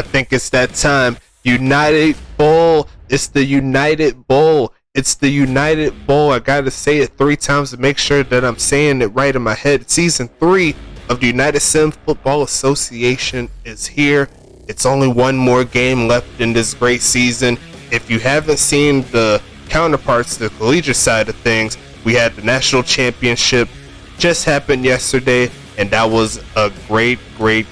think it's that time. United Bowl. It's the United Bowl. It's the United Bowl. I gotta say it 3 times to make sure that I'm saying it right in my head. Season 3 of the United Sim Football Association is here. It's only one more game left in this great season. If you haven't seen the counterparts, the collegiate side of things, we had the national championship just happened yesterday, and that was a great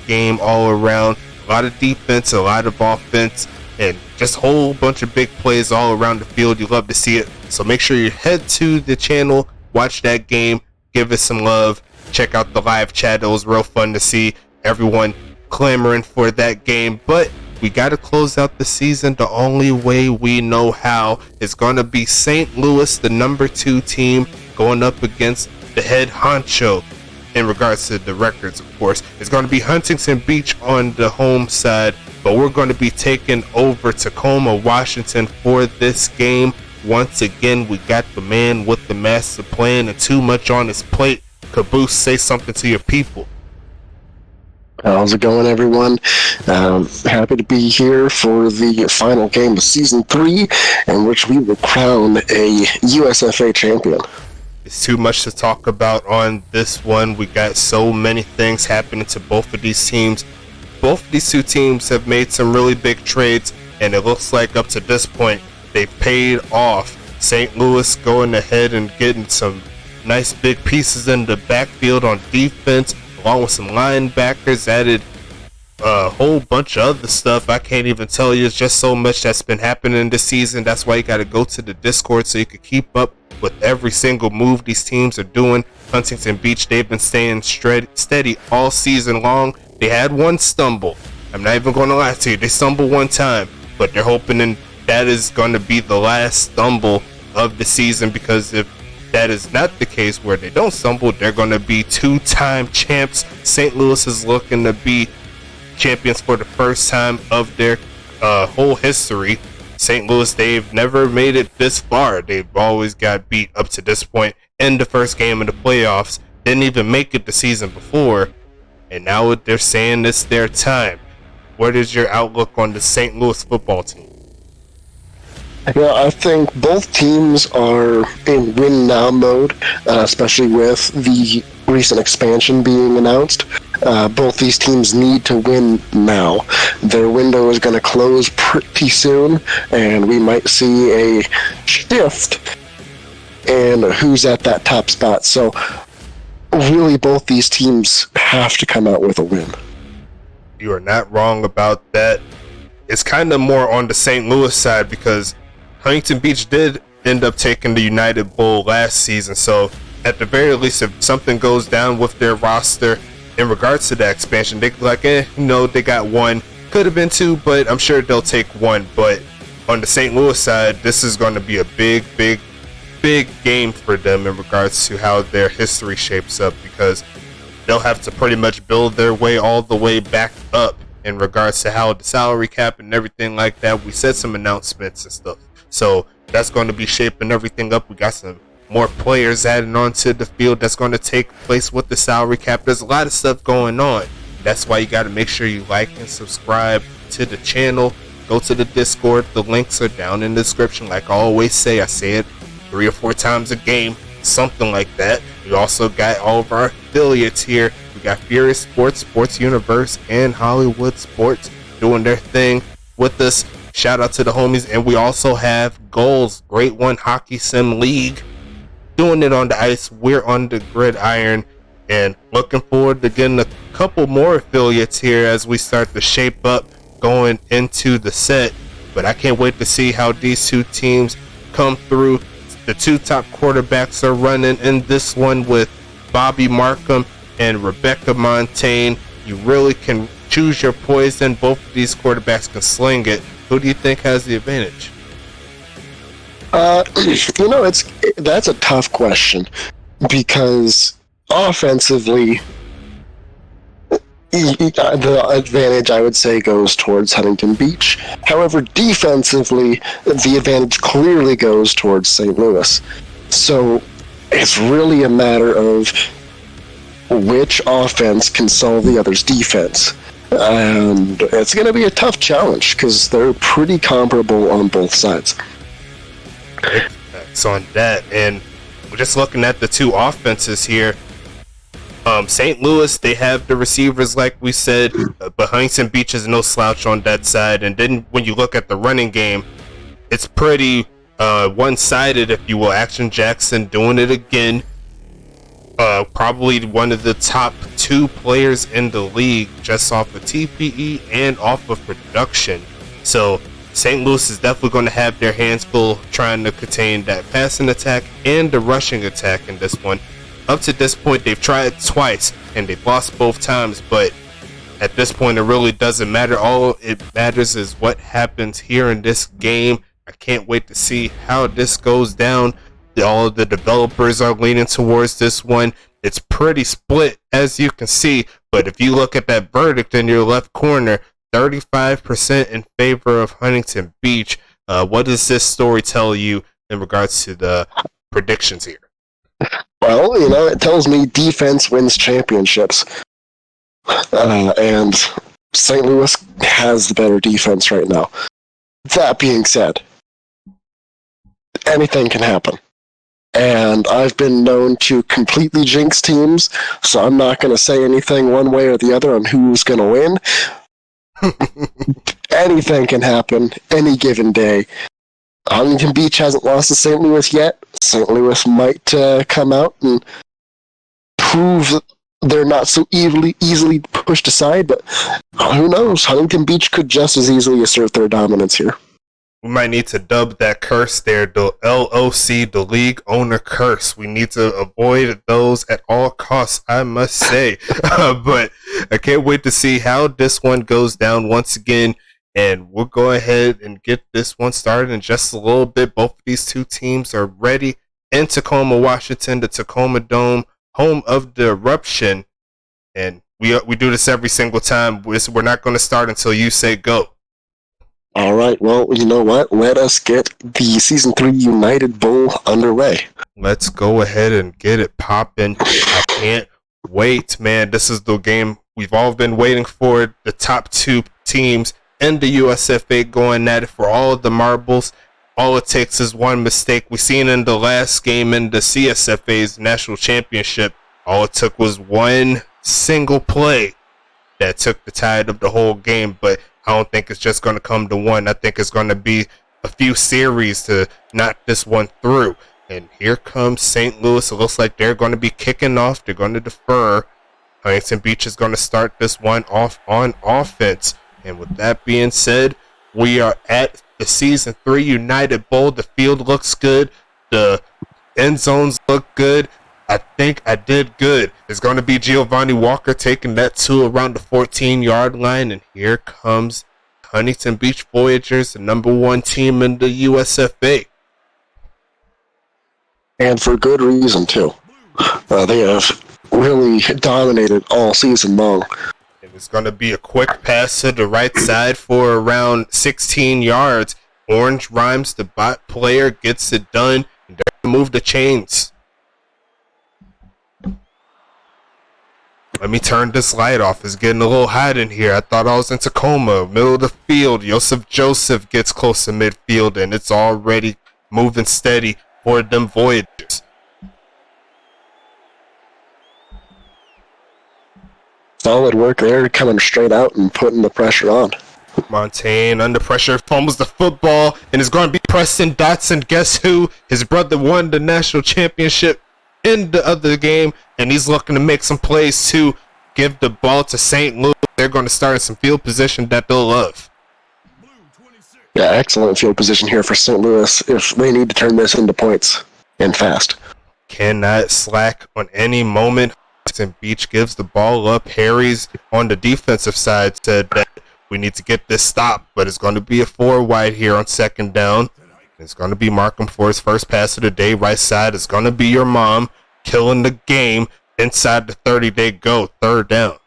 game all around. A lot of defense, a lot of offense, and just a whole bunch of big plays all around the field. You love to see it. So make sure you head to the channel, watch that game, give it some love, check out the live chat. It was real fun to see everyone clamoring for that game. But we got to close out the season the only way we know how. It's going to be St. Louis, the number 2 team, going up against the head honcho in regards to the records, of course. It's going to be Huntington Beach on the home side, but we're going to be taking over Tacoma, Washington for this game. Once again, we got the man with the master plan and too much on his plate. Caboose, say something to your people. How's it going, everyone? Happy to be here for the final game of Season 3, in which we will crown a USFA champion. It's too much to talk about on this one. We got so many things happening to both of these teams. Both of these 2 teams have made some really big trades, and it looks like up to this point, they've paid off. St. Louis going ahead and getting some nice big pieces in the backfield on defense, along with some linebackers, added a whole bunch of other stuff. I can't even tell you. It's just so much that's been happening this season. That's why you got to go to the Discord so you can keep up with every single move these teams are doing. Huntington Beach, they've been staying steady all season long. They had one stumble. I'm not even going to lie to you. They stumbled one time, but they're hoping that is going to be the last stumble of the season, because if that is not the case where they don't stumble, they're going to be 2-time champs. St. Louis is looking to be champions for the first time of their whole history. St. Louis, they've never made it this far. They've always got beat up to this point in the first game of the playoffs. Didn't even make it the season before, and now they're saying it's their time. What is your outlook on the St. Louis football team? Yeah, I think both teams are in win now mode, especially with the recent expansion being announced. Both these teams need to win now. Their window is going to close pretty soon, and we might see a shift in who's at that top spot. So really, both these teams have to come out with a win. You are not wrong about that. It's kind of more on the St. Louis side, because Huntington Beach did end up taking the United Bowl last season. So at the very least, if something goes down with their roster in regards to that expansion, they like, they got 1. Could have been 2, but I'm sure they'll take 1. But on the St. Louis side, this is going to be a big game for them in regards to how their history shapes up, because they'll have to pretty much build their way all the way back up in regards to how the salary cap and everything like that. We said some announcements and stuff. So that's going to be shaping everything up. We got some more players adding onto the field that's going to take place with the salary cap. There's a lot of stuff going on. That's why you got to make sure you like and subscribe to the channel. Go to the Discord. The links are down in the description. Like I always say, I say it 3 or 4 times a game, something like that. We also got all of our affiliates here. We got Furious Sports, Sports Universe, and Hollywood Sports doing their thing with us. Shout out to the homies. And we also have Goals, Great One Hockey Sim League, doing it on the ice. We're on the gridiron, and looking forward to getting a couple more affiliates here as we start to shape up going into the set. But I can't wait to see how these 2 teams come through. The 2 top quarterbacks are running in this one with Bobby Markham and Rebecca Montaigne. You really can choose your poison. Both of these quarterbacks can sling it. Who do you think has the advantage? That's a tough question, because offensively, the advantage, I would say, goes towards Huntington Beach. However, defensively, the advantage clearly goes towards St. Louis. So it's really a matter of which offense can solve the other's defense. And it's going to be a tough challenge because they're pretty comparable on both sides. Big facts on that. And we're just looking at the two offenses here. St. Louis, they have the receivers like we said, but Huntington Beach is no slouch on that side. And then when you look at the running game, it's pretty one-sided, if you will. Action Jackson doing it again. Probably one of the top 2 players in the league just off of TPE and off of production. So St. Louis is definitely going to have their hands full trying to contain that passing attack and the rushing attack in this one. Up to this point, they've tried twice and they've lost both times, but at this point, it really doesn't matter. All it matters is what happens here in this game. I can't wait to see how this goes down. All of the developers are leaning towards this one. It's pretty split, as you can see, but if you look at that verdict in your left corner, 35% in favor of Huntington Beach. What does this story tell you in regards to the predictions here? Well, it tells me defense wins championships. And St. Louis has the better defense right now. That being said, anything can happen. And I've been known to completely jinx teams, so I'm not going to say anything one way or the other on who's going to win. Anything can happen any given day. Huntington Beach hasn't lost to St. Louis yet. St. Louis might come out and prove that they're not so easily pushed aside, but who knows? Huntington Beach could just as easily assert their dominance here. We might need to dub that curse there, the LOC, the league owner curse. We need to avoid those at all costs, I must say. But I can't wait to see how this one goes down once again. And we'll go ahead and get this one started in just a little bit. Both of these two teams are ready in Tacoma, Washington, the Tacoma Dome, home of the eruption. And we do this every single time. We're not going to start until you say go. All right, well, you know what? Let us get the Season 3 United Bowl underway. Let's go ahead and get it popping. I can't wait, man. This is the game we've all been waiting for. The top 2 teams in the USFA going at it for all of the marbles. All it takes is one mistake. We seen in the last game in the CSFA's national championship, all it took was one single play that took the tide of the whole game, but I don't think it's just going to come to one. I think it's going to be a few series to knock this one through. And here comes St. Louis. It looks like they're going to be kicking off. They're going to defer. Huntington Beach is going to start this one off on offense. And with that being said, we are at the Season 3 United Bowl. The field looks good. The end zones look good. I think I did good. It's going to be Giovanni Walker taking that to around the 14-yard line. And here comes Huntington Beach Voyagers, the number 1 team in the USFA. And for good reason, too. They have really dominated all season long. And it's going to be a quick pass to the right side for around 16 yards. Orange Rhymes, the bot player, gets it done. And they're going to move the chains. Let me turn this light off. It's getting a little hot in here. I thought I was in Tacoma, middle of the field. Joseph gets close to midfield, and it's already moving steady for them Voyagers. Solid work there, coming straight out and putting the pressure on. Montaigne under pressure, fumbles the football, and it's going to be Preston Dotson. Guess who? His brother won the national championship in the other game, and he's looking to make some plays to give the ball to St. Louis. They're going to start in some field position that they'll love. Yeah, excellent field position here for St. Louis if they need to turn this into points, and fast. Cannot slack on any moment. And Beach gives the ball up. Harry's on the defensive side said that we need to get this stopped, but it's going to be a 4 wide here on second down. It's going to be Markham for his first pass of the day. Right side is going to be your mom killing the game. Inside the 30, they go. Third down.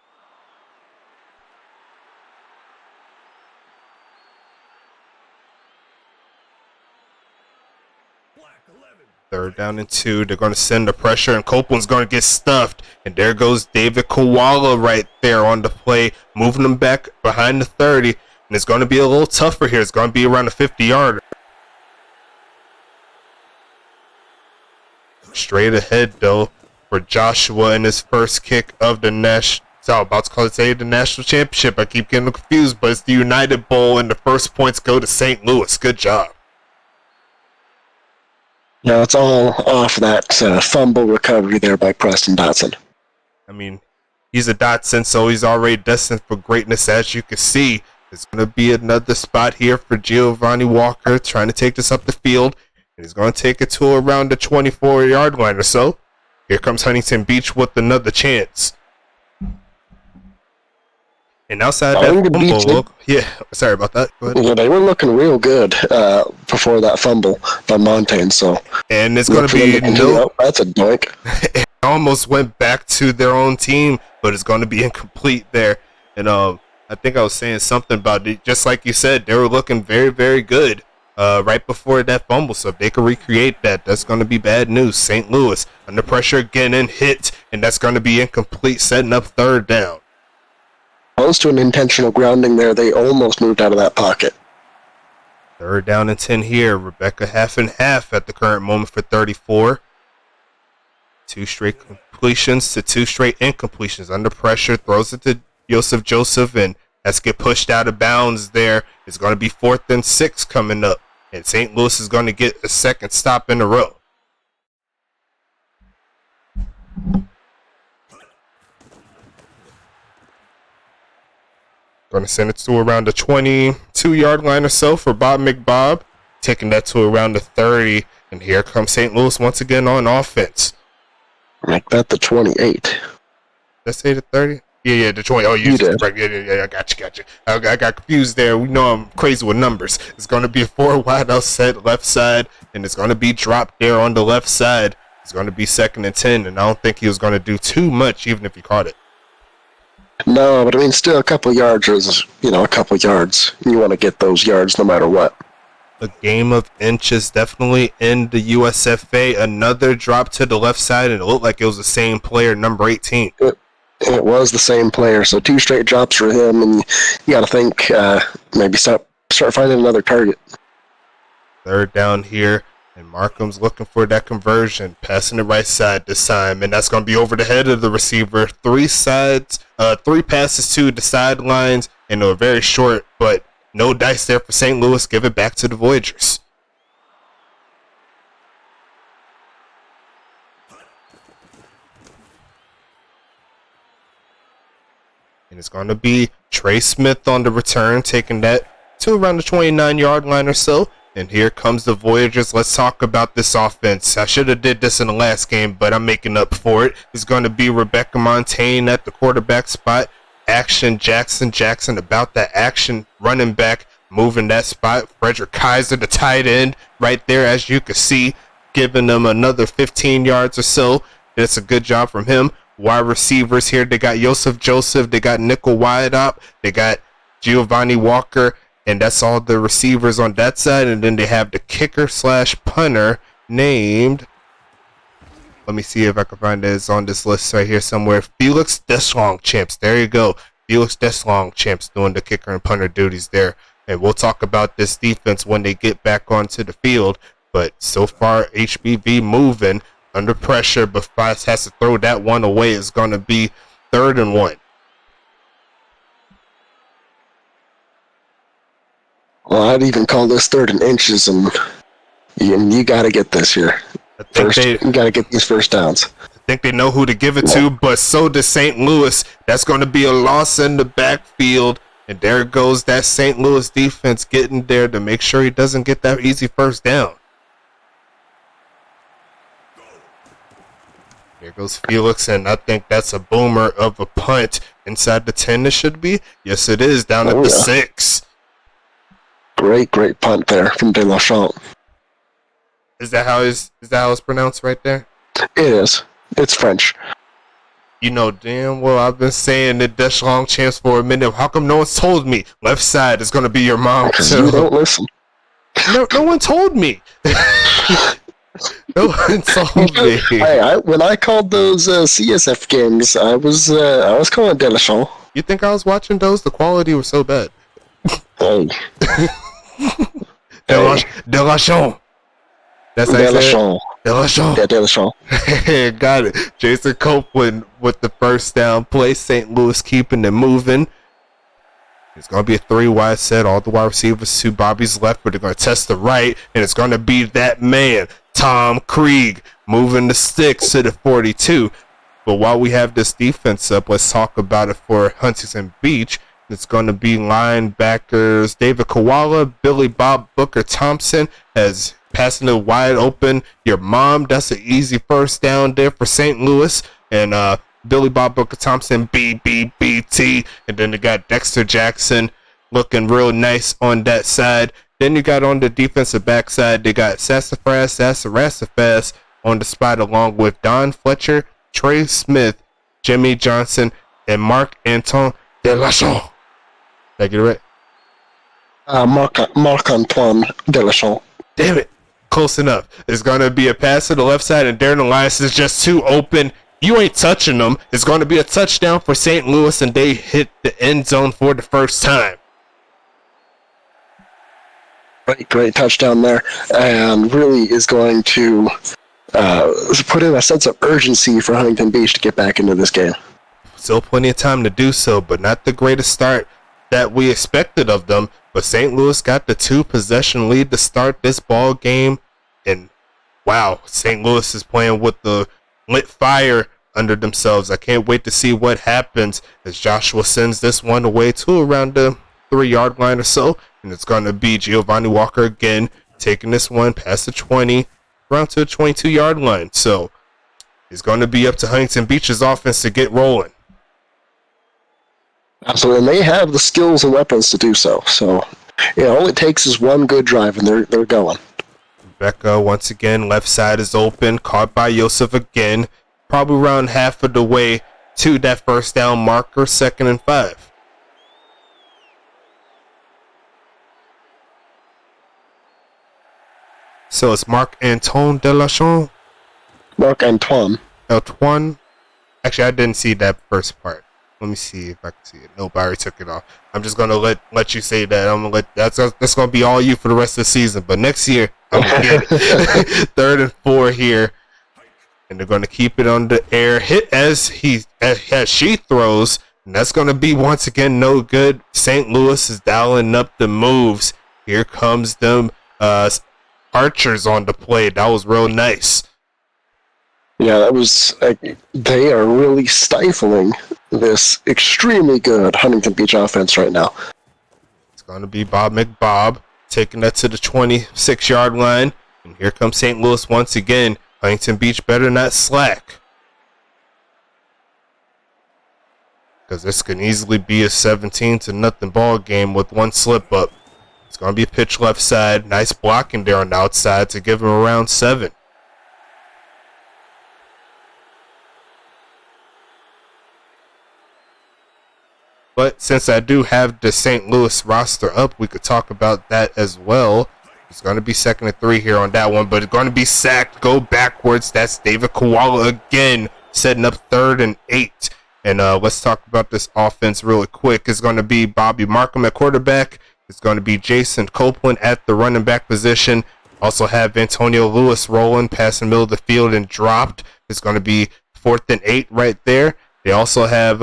Third down and 2. They're going to send the pressure, and Copeland's going to get stuffed. And there goes David Koala right there on the play, moving them back behind the 30. And it's going to be a little tougher here. It's going to be around the 50-yarder. Straight ahead, though, for Joshua in his first kick of the national. So I'm about to call it the national championship. I keep getting confused, but it's the United Bowl, and the first points go to St. Louis. Good job. Yeah, it's all off that fumble recovery there by Preston Dotson. I mean, he's a Dotson, so he's already destined for greatness, as you can see. There's going to be another spot here for Giovanni Walker trying to take this up the field. And he's going to take it to around the 24-yard line or so. Here comes Huntington Beach with another chance. And outside that fumble, sorry about that. Go ahead. Yeah, they were looking real good before that fumble by Montaigne. So, and it's going to be that's a doink. It almost went back to their own team, but it's going to be incomplete there. And I think I was saying something about it, just like you said, they were looking very, very good right before that fumble. So if they can recreate that, that's going to be bad news. St. Louis under pressure again and hit, and that's going to be incomplete, setting up third down. Close to an intentional grounding there. They almost moved out of that pocket. Third down and 10 here. Rebecca half and half at the current moment for 34. 2 straight completions to 2 straight incompletions. Under pressure, throws it to Joseph, and that's get pushed out of bounds there. It's going to be 4th and 6 coming up, and St. Louis is going to get a second stop in a row. Going to send it to around the 22-yard line or so for Bob McBob. Taking that to around the 30. And here comes St. Louis once again on offense. Make that the 28. Did I say the 30? Yeah, the 20. Oh, you did. Right. Yeah, I got you. I got confused there. We know I'm crazy with numbers. It's going to be a 4 wide out set left side, and it's going to be dropped there on the left side. It's going to be 2nd and 10, and I don't think he was going to do too much, even if he caught it. No, but I mean, still a couple yards is, a couple yards. You want to get those yards no matter what. A game of inches definitely in the USFA. Another drop to the left side, and it looked like it was the same player, number 18. It was the same player, so 2 straight drops for him, and you got to think maybe start finding another target. Third down here. And Markham's looking for that conversion, passing the right side this time, and that's going to be over the head of the receiver. 3 passes to the sidelines, and they were very short, but no dice there for St. Louis. Give it back to the Voyagers. And it's going to be Trey Smith on the return, taking that to around the 29-yard line or so. And here comes the Voyagers. Let's talk about this offense. I should have did this in the last game, but I'm making up for it. It's going to be Rebecca Montaigne at the quarterback spot. Action Jackson about that action running back, moving that spot. Frederick Kaiser, the tight end, right there, as you can see, giving them another 15 yards or so. That's a good job from him. Wide receivers here. They got Joseph. They got nickel wide up. They got Giovanni Walker. And that's all the receivers on that side. And then they have the kicker/punter named, let me see if I can find this on this list right here somewhere, Felix Deslongchamps. There you go. Felix Deslongchamps doing the kicker and punter duties there. And we'll talk about this defense when they get back onto the field. But so far, HBV moving under pressure, but Fox has to throw that one away. It's going to be 3rd and 1. Well, I'd even call this 3rd and inches, and you got to get this here. You got to get these first downs. I think they know who to give it to, but so does St. Louis. That's going to be a loss in the backfield, and there goes that St. Louis defense getting there to make sure he doesn't get that easy first down. There goes Felix, and I think that's a boomer of a punt inside the 10. It should be. Yes, it is, down at the 6. Great punt there from De La Champ. Is that how it's pronounced right there? It is. It's French. You know damn well I've been saying that Deslongchamps for a minute. How come no one's told me? Left side is going to be your mom. Because you don't listen. No one told me. It's all me. Hey, when I called those CSF games, I was calling Delachon. You think I was watching those? The quality was so bad. Hey, Delachon. That's how you say it? Delachon. Delachon. Yeah, Delachon. Got it. Jason Copeland with the first down play. St. Louis keeping it moving. It's going to be a 3-wide set. All the wide receivers to Bobby's left, but they're going to test the right, and it's going to be that man, Tom Krieg, moving the sticks to the 42. But while we have this defense up, let's talk about it for Huntington Beach. It's going to be linebackers David Koala, Billy Bob Booker Thompson as passing it wide open. Your mom, that's an easy first down there for St. Louis. And Billy Bob Booker Thompson, BBBT. And then they got Dexter Jackson looking real nice on that side. Then you got on the defensive backside, they got Sassafras on the spot along with Don Fletcher, Trey Smith, Jimmy Johnson, and Marc-Antoine Delachon. Did I get it right? Marc-Antoine Delachon. Damn it. Close enough. It's going to be a pass to the left side, and Darren Elias is just too open. You ain't touching them. It's going to be a touchdown for St. Louis, and they hit the end zone for the first time. Great touchdown there, and really is going to put in a sense of urgency for Huntington Beach to get back into this game. Still plenty of time to do so, but not the greatest start that we expected of them. But St. Louis got the 2-possession lead to start this ball game, and wow, St. Louis is playing with the lit fire under themselves. I can't wait to see what happens as Joshua sends this one away to around the 3-yard line or so, and it's going to be Giovanni Walker again taking this one past the 20 around to the 22-yard line. So it's going to be up to Huntington Beach's offense to get rolling. Absolutely, and they have the skills and weapons to do so. So, all it takes is one good drive, and they're going. Rebecca, once again, left side is open, caught by Joseph again, probably around half of the way to that first down marker, 2nd and 5. So it's Marc-Antoine Delachon. Marc-Antoine. Antoine. Actually, I didn't see that first part. Let me see if I can see it. Nope, I already took it off. I'm just gonna let you say that. I'm gonna that's gonna be all you for the rest of the season. But next year, I'm gonna get it. 3rd and 4 here, and they're gonna keep it on the air. Hit as she throws, and that's gonna be once again no good. St. Louis is dialing up the moves. Here comes them archers on the play. That was real nice. Yeah, that was. They are really stifling this extremely good Huntington Beach offense right now. It's going to be Bob McBob taking that to the 26-yard line. And here comes St. Louis once again. Huntington Beach better not slack, because this can easily be a 17-0 ball game with one slip up. It's going to be a pitch left side. Nice blocking there on the outside to give him around 7. But since I do have the St. Louis roster up, we could talk about that as well. It's going to be 2nd and 3 here on that one, but it's going to be sacked. Go backwards. That's David Koala again, setting up 3rd and 8. And let's talk about this offense really quick. It's going to be Bobby Markham at quarterback. It's going to be Jason Copeland at the running back position. Also have Antonio Lewis rolling past the middle of the field and dropped. It's going to be 4th and 8 right there. They also have,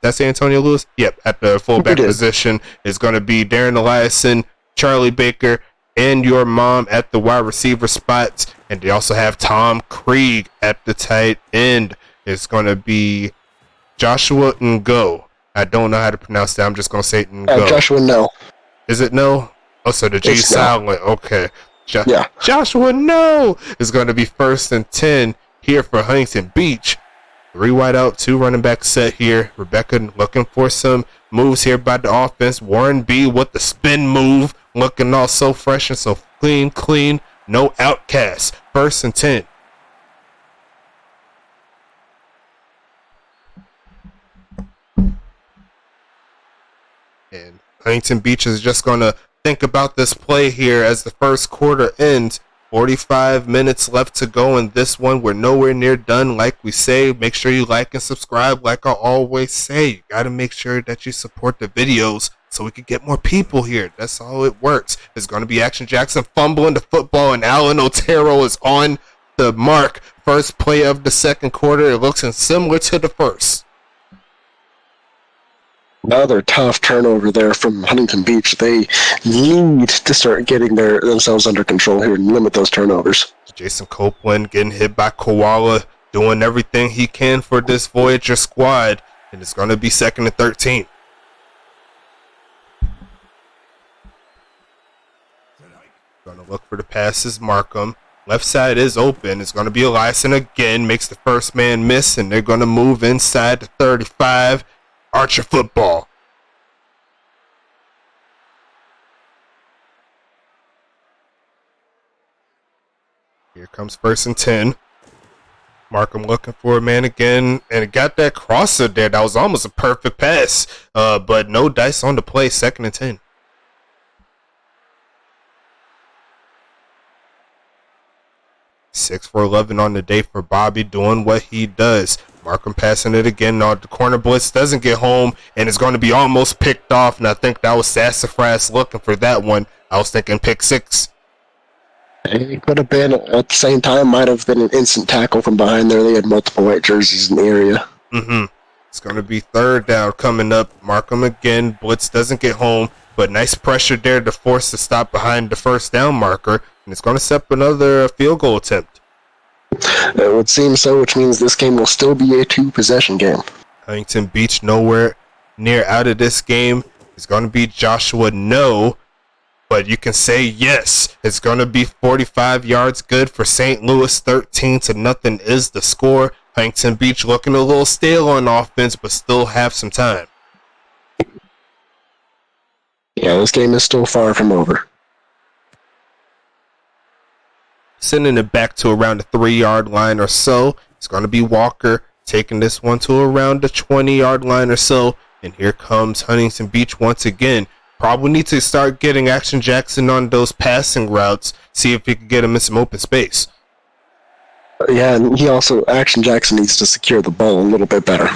that's Antonio Lewis? Yep, at the fullback position is going to be Darren Eliason, Charlie Baker, and your mom at the wide receiver spots. And they also have Tom Krieg at the tight end. It's going to be Joshua Ngo. I don't know how to pronounce that. I'm just going to say Ngo. Joshua No. Is it No? Oh, so the G silent. Okay. Yeah. Joshua No is going to be 1st and 10 here for Huntington Beach. 3 wide out, 2 running back set here. Rebecca looking for some moves here by the offense. Warren B with the spin move, looking all so fresh and so clean. No outcasts. 1st and 10. And Huntington Beach is just going to think about this play here as the first quarter ends. 45 minutes left to go in this one. We're nowhere near done, like we say. Make sure you like and subscribe, like I always say. You got to make sure that you support the videos so we can get more people here. That's how it works. There's going to be Action Jackson fumbling the football, and Alan Otero is on the mark. First play of the second quarter. It looks similar to the first. Another tough turnover there from Huntington Beach. They need to start getting themselves under control here and limit those turnovers. Jason Copeland getting hit by Koala, doing everything he can for this Voyager squad, and it's going to be 2nd and 13. Going to look for the passes, Markham. Left side is open. It's going to be Eliason again, makes the first man miss, and they're going to move inside the 35. Archer football. Here comes 1st and 10. Markham looking for a man again, and it got that crosser there. That was almost a perfect pass, but no dice on the play. 2nd and 10. 6 for 11 on the day for Bobby, doing what he does. Markham passing it again. The corner blitz doesn't get home, and it's going to be almost picked off. And I think that was Sassafras looking for that one. I was thinking pick 6. It could have been, at the same time, might have been an instant tackle from behind there. They had multiple white jerseys in the area. It's going to be 3rd down coming up. Markham again. Blitz doesn't get home, but nice pressure there to force the stop behind the 1st down marker. And it's going to set up another field goal attempt. It would seem so, which means this game will still be a 2-possession game. Huntington Beach nowhere near out of this game. It's going to be Joshua no, but you can say yes. It's going to be 45 yards good for St. Louis. 13-0 is the score. Huntington Beach looking a little stale on offense, but still have some time. Yeah, this game is still far from over. Sending it back to around the 3-yard line or so. It's going to be Walker taking this one to around the 20-yard line or so. And here comes Huntington Beach once again. Probably need to start getting Action Jackson on those passing routes. See if he can get him in some open space. Yeah, and Action Jackson needs to secure the ball a little bit better.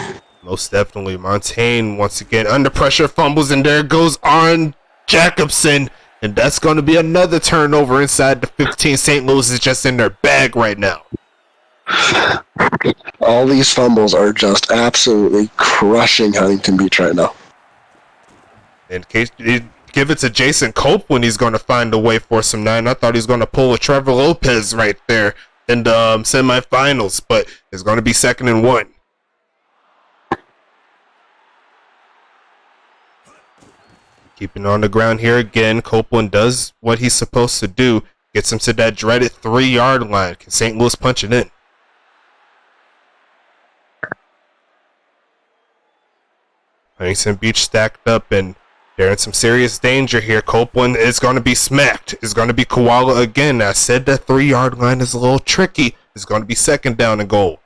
Most definitely. Montaigne once again under pressure, fumbles, and there goes Arn Jacobson. And that's going to be another turnover inside the 15. St. Louis is just in their bag right now. All these fumbles are just absolutely crushing Huntington Beach right now. In case you give it to Jason Copeland, he's going to find a way for some 9. I thought he was going to pull a Trevor Lopez right there in the semifinals, but it's going to be 2nd and 1. Keeping on the ground here again. Copeland does what he's supposed to do. Gets him to that dreaded 3-yard line. Can St. Louis punch it in? Huntington Beach stacked up, and they're in some serious danger here. Copeland is going to be smacked. It's going to be Koala again. I said that 3-yard line is a little tricky. It's going to be 2nd down and goal.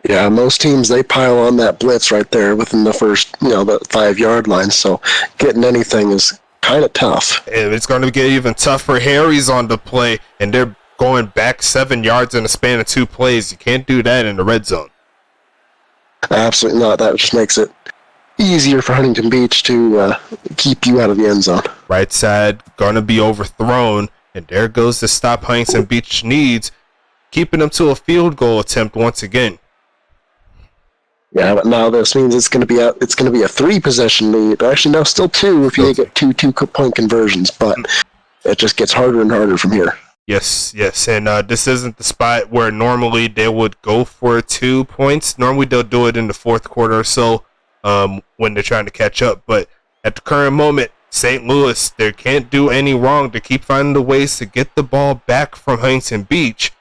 Yeah, most teams, they pile on that blitz right there within the first, the 5-yard line. So getting anything is kind of tough. And it's going to get even tougher. Harry's on the play, and they're going back 7 yards in a span of 2 plays. You can't do that in the red zone. Absolutely not. That just makes it easier for Huntington Beach to keep you out of the end zone. Right side going to be overthrown, and there goes the stop Huntington Beach needs, keeping them to a field goal attempt once again. Yeah, but now this means it's going to be a 3-possession lead. Actually, no, still 2 if you get 2 2-point conversions, but it just gets harder and harder from here. Yes, and this isn't the spot where normally they would go for 2 points. Normally they'll do it in the 4th quarter or so when they're trying to catch up, but at the current moment, St. Louis, they can't do any wrong to keep finding the ways to get the ball back from Huntington Beach.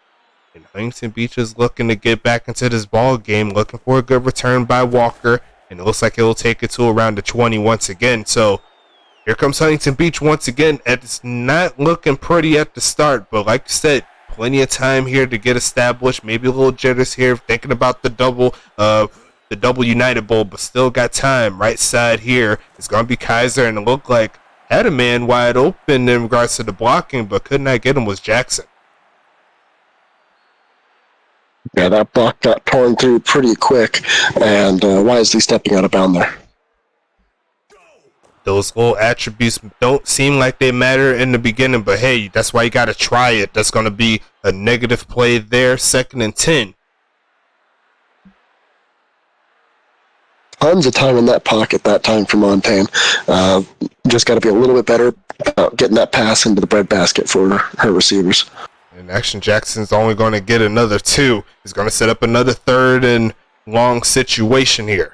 And Huntington Beach is looking to get back into this ball game, looking for a good return by Walker, and it looks like he'll take it to around the 20 once again. So here comes Huntington Beach once again. It's not looking pretty at the start, but like I said, plenty of time here to get established. Maybe a little jitters here, thinking about the double United Bowl, but still got time. Right side here, it's going to be Kaiser, and it looked like had a man wide open in regards to the blocking, but could not get him was Jackson. Yeah, that block got torn through pretty quick, and wisely stepping out of bound there. Those little attributes don't seem like they matter in the beginning, but hey, that's why you got to try it. That's going to be a negative play there, 2nd and 10. Tons of time in that pocket that time for Montaigne. Just got to be a little bit better about getting that pass into the breadbasket for her receivers. And Action Jackson's only going to get another 2. He's going to set up another 3rd and long situation here.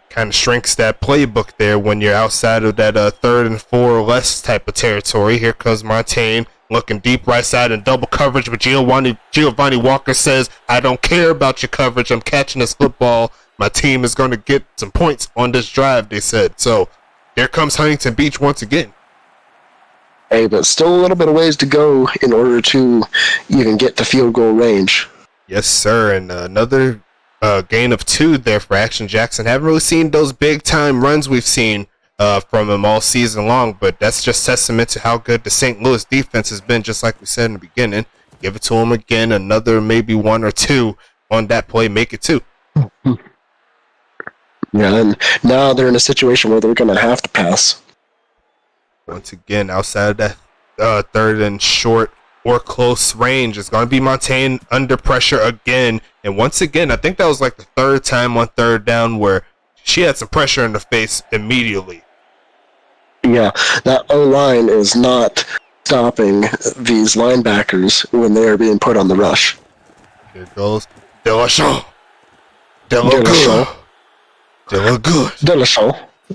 Kind of shrinks that playbook there when you're outside of that 3rd and 4 or less type of territory. Here comes Montaigne looking deep right side in double coverage, but Giovanni Walker says, I don't care about your coverage. I'm catching this football. My team is going to get some points on this drive, they said. So there comes Huntington Beach once again. Hey, but still a little bit of ways to go in order to even get to field goal range. Yes, sir. And another gain of 2 there for Action Jackson. Haven't really seen those big time runs we've seen from him all season long, but that's just testament to how good the St. Louis defense has been, just like we said in the beginning. Give it to him again, another maybe 1 or 2 on that play, make it 2. Yeah, and now they're in a situation where they're going to have to pass. Once again, outside of that 3rd and short or close range, it's going to be Montaigne under pressure again. And once again, I think that was like the 3rd time on 3rd down where she had some pressure in the face immediately. Yeah, that O-line is not stopping these linebackers when they are being put on the rush. Here goes Delachon. They look good.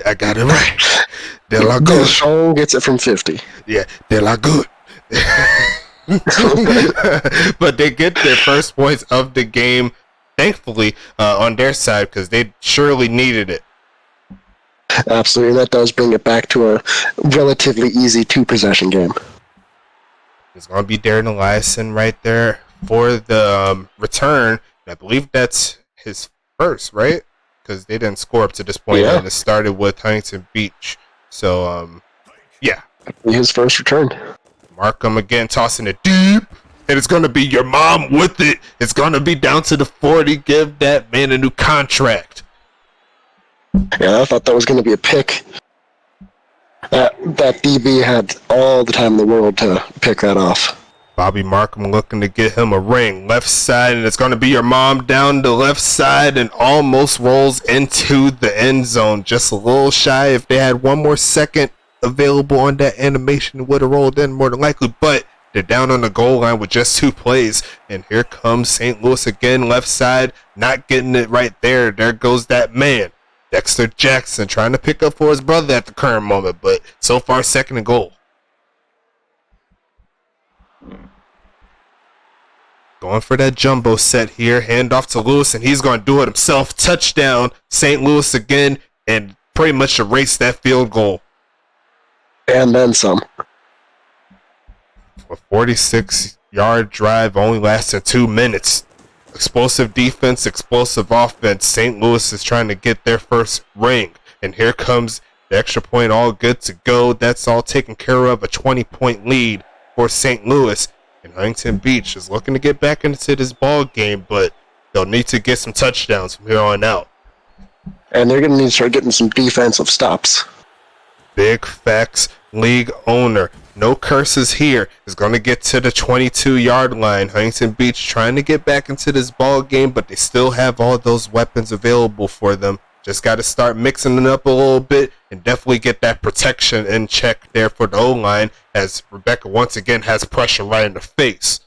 I got it right. Delachon gets it from 50. Yeah, they look good. But they get their first points of the game, thankfully, on their side, because they surely needed it. Absolutely, that does bring it back to a relatively easy 2-possession game. It's going to be Darren Eliason right there for the return. I believe that's his first, right? Because they didn't score up to this point, and it started with Huntington Beach. So, yeah. His first return. Markham again tossing it deep, and it's going to be your mom with it. It's going to be down to the 40. Give that man a new contract. Yeah, I thought that was going to be a pick. That DB had all the time in the world to pick that off. Bobby Markham looking to get him a ring. Left side, and it's going to be your mom down the left side and almost rolls into the end zone. Just a little shy. If they had 1 more second available on that animation, it would have rolled in more than likely, but they're down on the goal line with just 2 plays. And here comes St. Louis again, left side, not getting it right there. There goes that man, Dexter Jackson, trying to pick up for his brother at the current moment, but so far 2nd and goal. Going for that jumbo set here. Hand off to Lewis, and he's going to do it himself. Touchdown, St. Louis again, and pretty much erase that field goal. And then some. A 46-yard drive only lasted 2 minutes. Explosive defense, explosive offense. St. Louis is trying to get their first ring. And here comes the extra point, all good to go. That's all taken care of. A 20-point lead for St. Louis. And Huntington Beach is looking to get back into this ball game, but they'll need to get some touchdowns from here on out. And they're going to need to start getting some defensive stops. Big facts, league owner. No curses here. Is going to get to the 22-yard line. Huntington Beach trying to get back into this ball game, but they still have all those weapons available for them. Just got to start mixing it up a little bit and definitely get that protection in check there for the O-line, as Rebecca once again has pressure right in the face.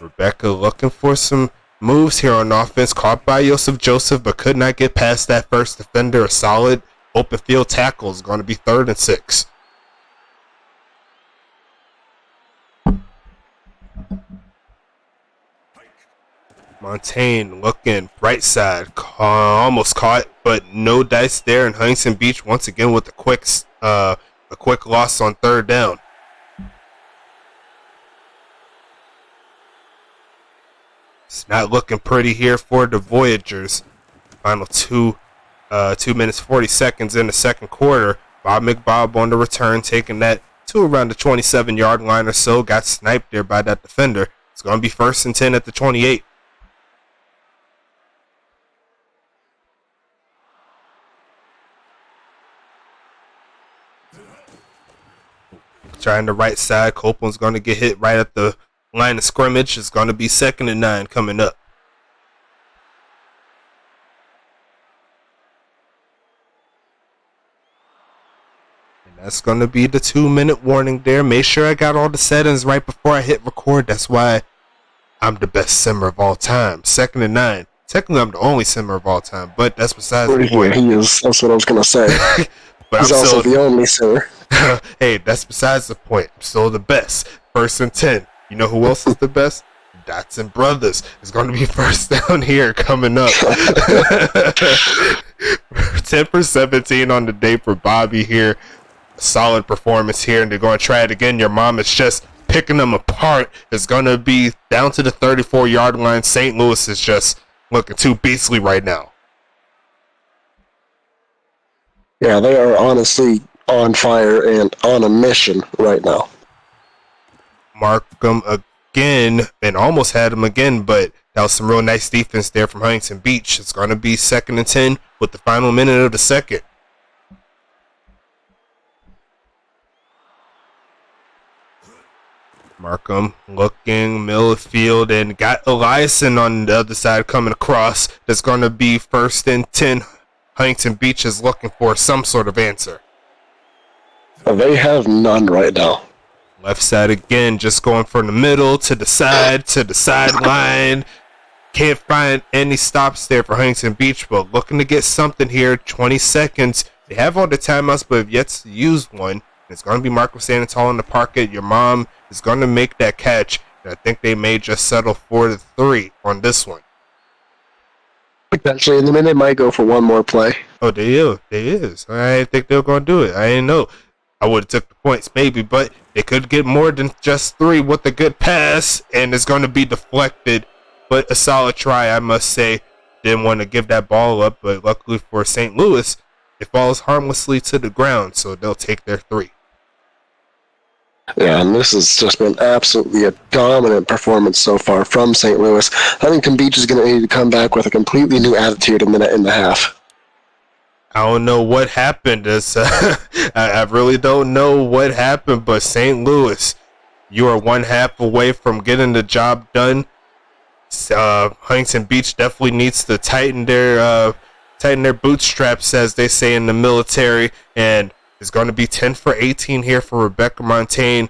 Rebecca looking for some moves here on offense. Caught by Joseph, but could not get past that first defender. A solid open field tackle is going to be 3rd and 6. Montaigne looking right side. Almost caught, but no dice there. And Huntington Beach once again with a quick a quick loss on third down. It's not looking pretty here for the Voyagers. Final 2 minutes 40 seconds in the second quarter. Bob McBob on the return, taking that to around the 27-yard line or so. Got sniped there by that defender. It's going to be 1st and 10 at the 28. Trying the right side. Copeland's going to get hit right at the line of scrimmage. It's going to be 2nd and 9 coming up. That's going to be the 2-minute warning there. Make sure I got all the settings right before I hit record. That's why I'm the best simmer of all time. 2nd and 9. Technically, I'm the only simmer of all time, but that's besides the point. He is. That's what I was going to say. But he's also the only simmer. Hey, that's besides the point. I'm still the best. 1st and 10. You know who else is the best? Dotson Brothers. It's going to be 1st down here coming up. 10 for 17 on the day for Bobby here. Solid performance here, and they're going to try it again. Your mom is just picking them apart. It's going to be down to the 34-yard line. St. Louis is just looking too beastly right now. Yeah, they are honestly on fire and on a mission right now. Markham again, and almost had him again, but that was some real nice defense there from Huntington Beach. It's going to be 2nd and 10 with the final minute of the second. Markham looking, middle of the field, and got Eliason on the other side coming across. That's going to be 1st and 10. Huntington Beach is looking for some sort of answer. They have none right now. Left side again, just going from the middle to the sideline. Can't find any stops there for Huntington Beach, but looking to get something here. 20 seconds. They have all the timeouts, but have yet to use one. It's going to be Marco standing tall in the pocket. Your mom is going to make that catch. And I think they may just settle for the 3 on this one. Potentially, and then they might go for one more play. Oh, they is. I didn't think they were going to do it. I didn't know. I would have took the points maybe, but they could get more than just 3 with a good pass, and it's going to be deflected. But a solid try, I must say. Didn't want to give that ball up, but luckily for St. Louis, it falls harmlessly to the ground, so they'll take their 3. Yeah, and this has just been absolutely a dominant performance so far from St. Louis. Huntington Beach is going to need to come back with a completely new attitude in minute and a half. I don't know what happened. I really don't know what happened, but St. Louis, you are 1/2 away from getting the job done. Huntington Beach definitely needs to tighten their bootstraps, as they say in the military, and it's going to be 10 for 18 here for Rebecca Montaigne.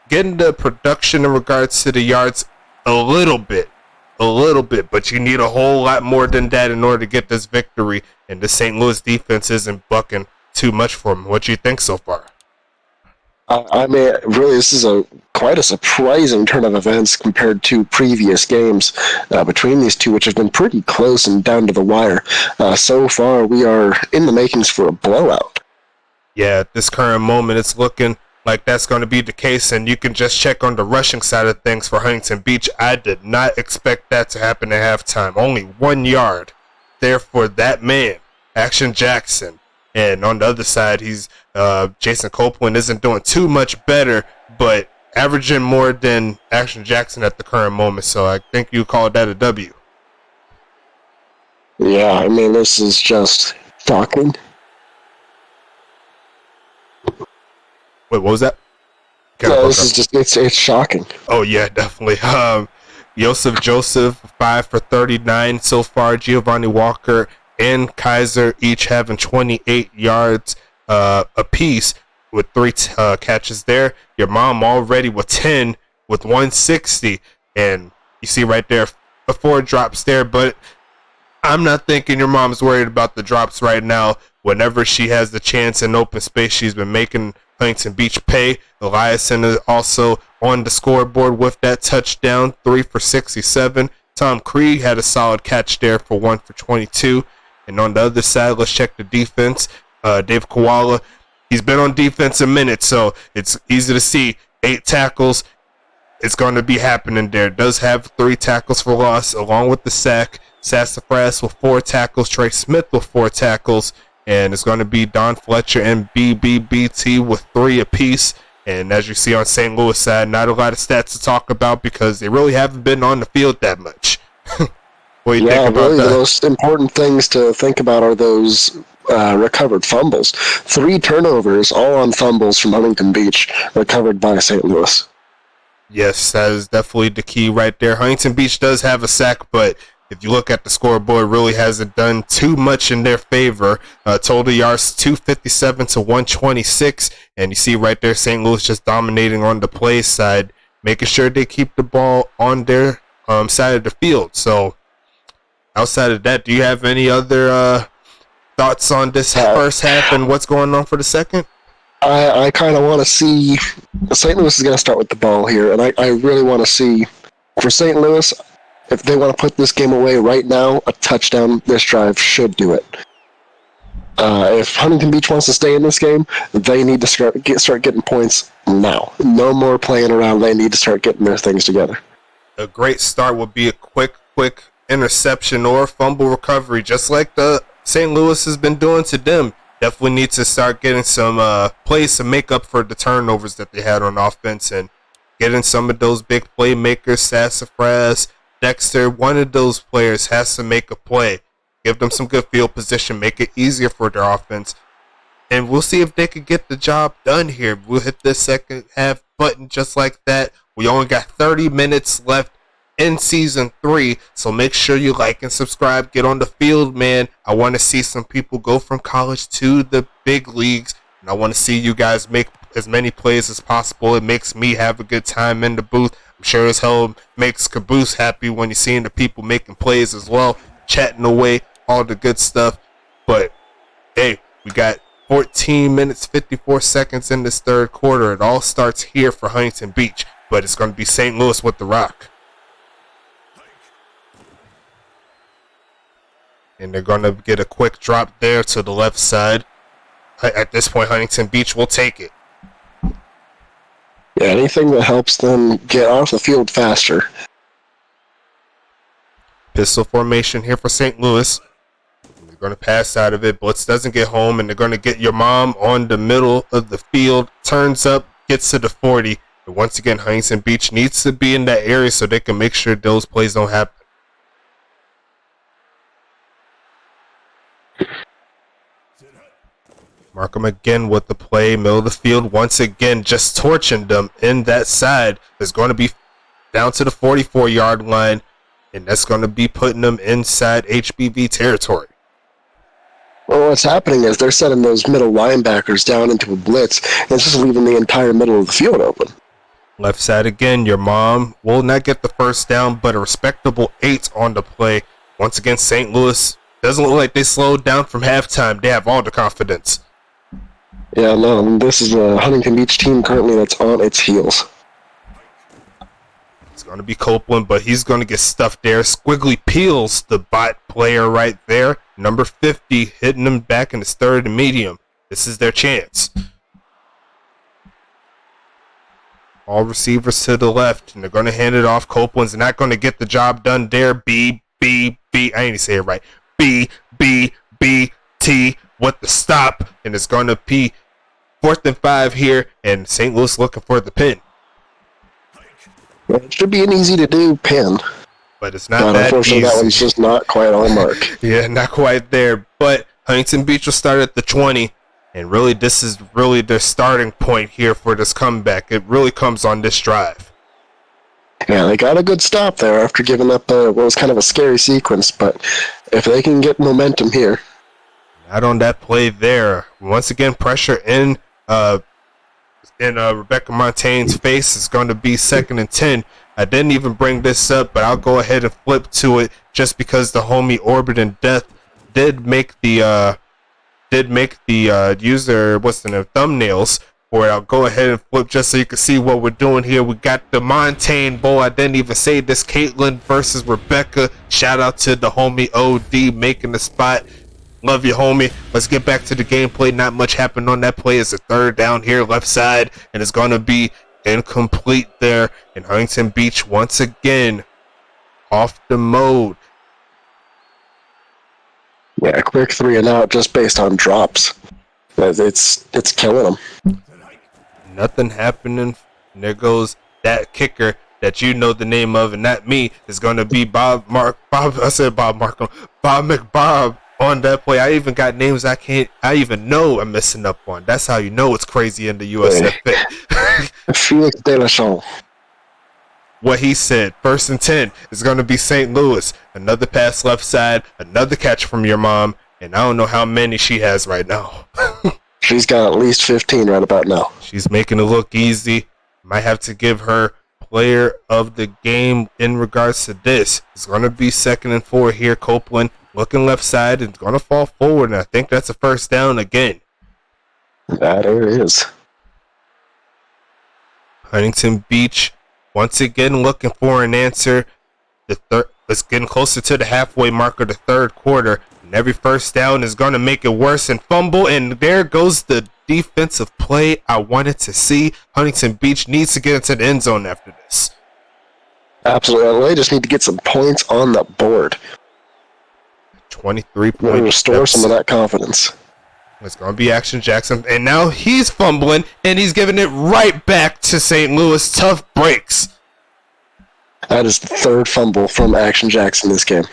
Getting the production in regards to the yards a little bit, but you need a whole lot more than that in order to get this victory, and the St. Louis defense isn't bucking too much for them. What do you think so far? I mean, really, this is quite a surprising turn of events compared to previous games between these two, which have been pretty close and down to the wire. So far, we are in the makings for a blowout. Yeah, at this current moment, it's looking like that's going to be the case, and you can just check on the rushing side of things for Huntington Beach. I did not expect that to happen at halftime. Only 1 yard there for that man, Action Jackson. And on the other side, he's Jason Copeland isn't doing too much better, but averaging more than Action Jackson at the current moment. So I think you call that a W. Yeah, I mean, this is just shocking. Wait, what was that? No, this is just, it's shocking. Oh, yeah, definitely. Joseph, 5 for 39 so far. Giovanni Walker and Kaiser each having 28 yards apiece with 3 catches there. Your mom already with 10 with 160. And you see right there, 4 drops there. But I'm not thinking your mom's worried about the drops right now. Whenever she has the chance in open space, she's been making Huntington Beach pay. Eliason is also on the scoreboard with that touchdown, 3 for 67. Tom Krieg had a solid catch there for 1 for 22. And on the other side, let's check the defense. Dave Koala, he's been on defense a minute, so it's easy to see 8 tackles. It's going to be happening there. Does have 3 tackles for loss along with the sack. Sassafras with 4 tackles. Trey Smith with 4 tackles. And it's going to be Don Fletcher and BBBT with 3 apiece. And as you see on St. Louis side, not a lot of stats to talk about because they really haven't been on the field that much. What do you think about really that? The most important things to think about are those recovered fumbles. 3 turnovers, all on fumbles from Huntington Beach, recovered by St. Louis. Yes, that is definitely the key right there. Huntington Beach does have a sack, but if you look at the scoreboard, really hasn't done too much in their favor. Total yards 257 to 126, and you see right there St. Louis just dominating on the play side, making sure they keep the ball on their side of the field. So outside of that, do you have any other thoughts on this first half and what's going on for the second? I kind of want to see St. Louis is going to start with the ball here, and I really want to see for St. Louis, if they want to put this game away right now, a touchdown this drive should do it. If Huntington Beach wants to stay in this game, they need to start getting points now. No more playing around. They need to start getting their things together. A great start would be a quick interception or fumble recovery, just like the St. Louis has been doing to them. Definitely need to start getting some plays to make up for the turnovers that they had on offense and getting some of those big playmakers, Sassafras, Dexter. One of those players has to make a play. Give them some good field position, make it easier for their offense. And we'll see if they can get the job done here. We'll hit this second half button just like that. We only got 30 minutes left in season 3, so make sure you like and subscribe. Get on the field, man. I want to see some people go from college to the big leagues, and I want to see you guys make as many plays as possible. It makes me have a good time in the booth. I'm sure as hell makes Caboose happy when you're seeing the people making plays as well, chatting away, all the good stuff. But hey, we got 14 minutes 54 seconds in this third quarter. It all starts here for Huntington Beach, but it's going to be St. Louis with the rock. And they're going to get a quick drop there to the left side. At this point, Huntington Beach will take it. Yeah, anything that helps them get off the field faster. Pistol formation here for St. Louis. They're going to pass out of it. Blitz doesn't get home, and they're going to get your mom on the middle of the field. Turns up, gets to the 40. But once again, Huntington Beach needs to be in that area so they can make sure those plays don't happen. Markham again with the play, middle of the field, once again just torching them in that side. It's going to be down to the 44-yard line, and that's going to be putting them inside HBV territory. Well, what's happening is they're setting those middle linebackers down into a blitz, and it's just leaving the entire middle of the field open. Left side again, your mom will not get the first down, but a respectable 8 on the play. Once again, St. Louis doesn't look like they slowed down from halftime. They have all the confidence. Yeah, no, this is a Huntington Beach team currently that's on its heels. It's going to be Copeland, but he's going to get stuffed there. Squiggly Peels, the bot player right there. Number 50, hitting him back in his third and medium. This is their chance. All receivers to the left, and they're going to hand it off. Copeland's not going to get the job done there. B. I ain't even say it right. B, T with the stop, and it's going to be 4th and 5 here, and St. Louis looking for the pin. It should be an easy-to-do pin. But it's not that unfortunately, easy. that one's just not quite on mark. Yeah, not quite there. But Huntington Beach will start at the 20, and really this is really their starting point here for this comeback. It really comes on this drive. Yeah, they got a good stop there after giving up what was kind of a scary sequence, but if they can get momentum here. Not on that play there. Once again, pressure in Rebecca Montaigne's face is going to be 2nd and 10. I didn't even bring this up, but I'll go ahead and flip to it just because the homie Orbit and Death did make the user thumbnails for it. I'll go ahead and flip just so you can see what we're doing here. We got the Montaigne Bowl. I didn't even say this. Caitlin versus Rebecca. Shout out to the homie OD making the spot. Love you, homie. Let's get back to the gameplay. Not much happened on that play. It's a third down here, left side, and it's going to be incomplete there. And Huntington Beach once again off the mode. Yeah, quick 3 and out just based on drops. It's killing them. Nothing happening. And there goes that kicker that you know the name of, and not me, is going to be Bob McBob on that play. I even got names I even know I'm messing up on. That's how you know it's crazy in the USFA. Felix De La Chaux. What he said, 1st and 10 is going to be St. Louis. Another pass left side, another catch from your mom, and I don't know how many she has right now. She's got at least 15 right about now. She's making it look easy. Might have to give her player of the game in regards to this. It's going to be 2nd and 4 here. Copeland looking left side and going to fall forward, and I think that's a first down again. That it is. Huntington Beach once again looking for an answer. It's getting closer to the halfway mark of the third quarter, and every first down is going to make it worse and fumble, and there goes the defensive play I wanted to see. Huntington Beach needs to get into the end zone after this. Absolutely. They just need to get some points on the board. 23 points. Restore some of that confidence. It's going to be Action Jackson, and now he's fumbling, and he's giving it right back to St. Louis. Tough breaks. That is the 3rd fumble from Action Jackson this game.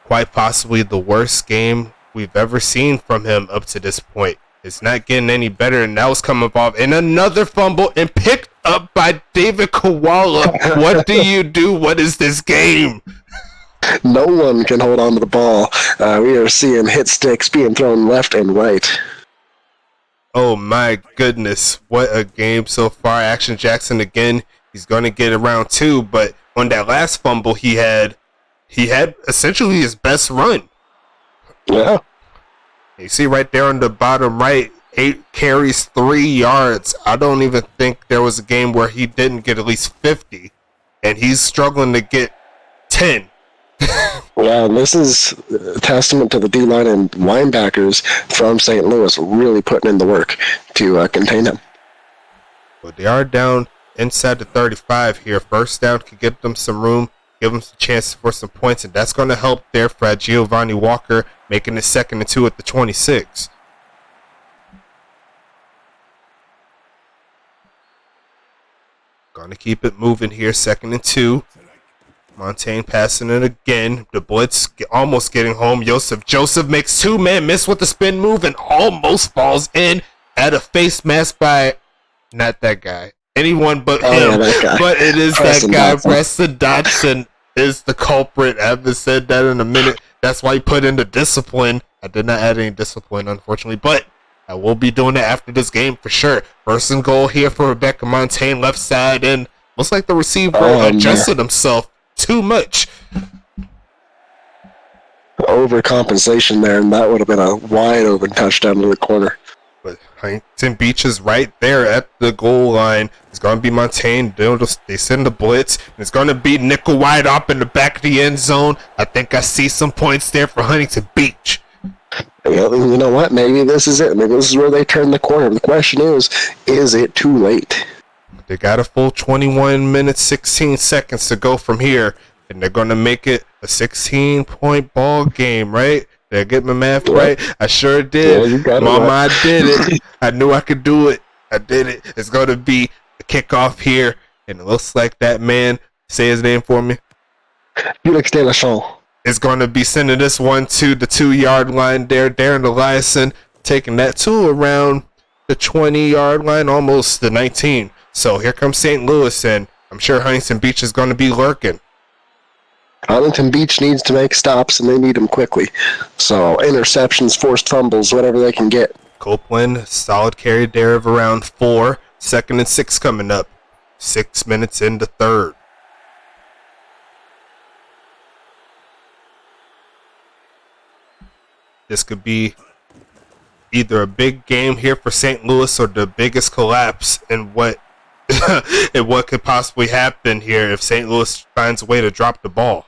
Quite possibly the worst game we've ever seen from him up to this point. It's not getting any better, and that was coming off in another fumble and picked up by David Koala. What do you do? What is this game? No one can hold on to the ball. We are seeing hit sticks being thrown left and right. Oh my goodness, what a game so far. Action Jackson again, he's going to get around 2, but on that last fumble he had essentially his best run. Yeah. You see right there on the bottom right, 8 carries, 3 yards. I don't even think there was a game where he didn't get at least 50, and he's struggling to get 10. Yeah, this is a testament to the D-line and linebackers from St. Louis really putting in the work to contain him. But they are down inside the 35 here. First down could get them some room, give them some chances for some points, and that's going to help there for Giovanni Walker, making it 2nd and 2 at the 26. Going to keep it moving here, 2nd and 2. Montaigne passing it again. The blitz almost getting home. Joseph makes 2-man miss with the spin move and almost falls in at a face mask by not that guy. Anyone but him. Yeah, but it is Preston that guy. Dotson. Preston Dotson is the culprit. I haven't said that in a minute. That's why he put in the discipline. I did not add any discipline, unfortunately, but I will be doing it after this game for sure. First and goal here for Rebecca Montaigne, left side, and looks like the receiver adjusted himself too much. Overcompensation there, and that would have been a wide open touchdown to the corner. But Huntington Beach is right there at the goal line. It's going to be Montaigne. They send the blitz, and it's going to be nickel wide up in the back of the end zone. I think I see some points there for Huntington Beach. Yeah, you know what? Maybe this is it. Maybe this is where they turn the corner. The question is it too late? They got a full 21 minutes, 16 seconds to go from here, and they're going to make it a 16-point ball game, right? Did I get my math right? I sure did. Yeah, Mama, right. I did it. I knew I could do it. I did it. It's going to be a kickoff here, and it looks like that man, say his name for me. Felix De La Chaux. Is going to be sending this one to the 2-yard line there. Darren Eliason taking that to around the 20-yard line, almost the 19. So here comes St. Louis, and I'm sure Huntington Beach is going to be lurking. Huntington Beach needs to make stops, and they need them quickly. So interceptions, forced fumbles, whatever they can get. Copeland, solid carry there of around 4. 2nd and 6 coming up. 6 minutes in the third. This could be either a big game here for St. Louis or the biggest collapse in what could possibly happen here if St. Louis finds a way to drop the ball.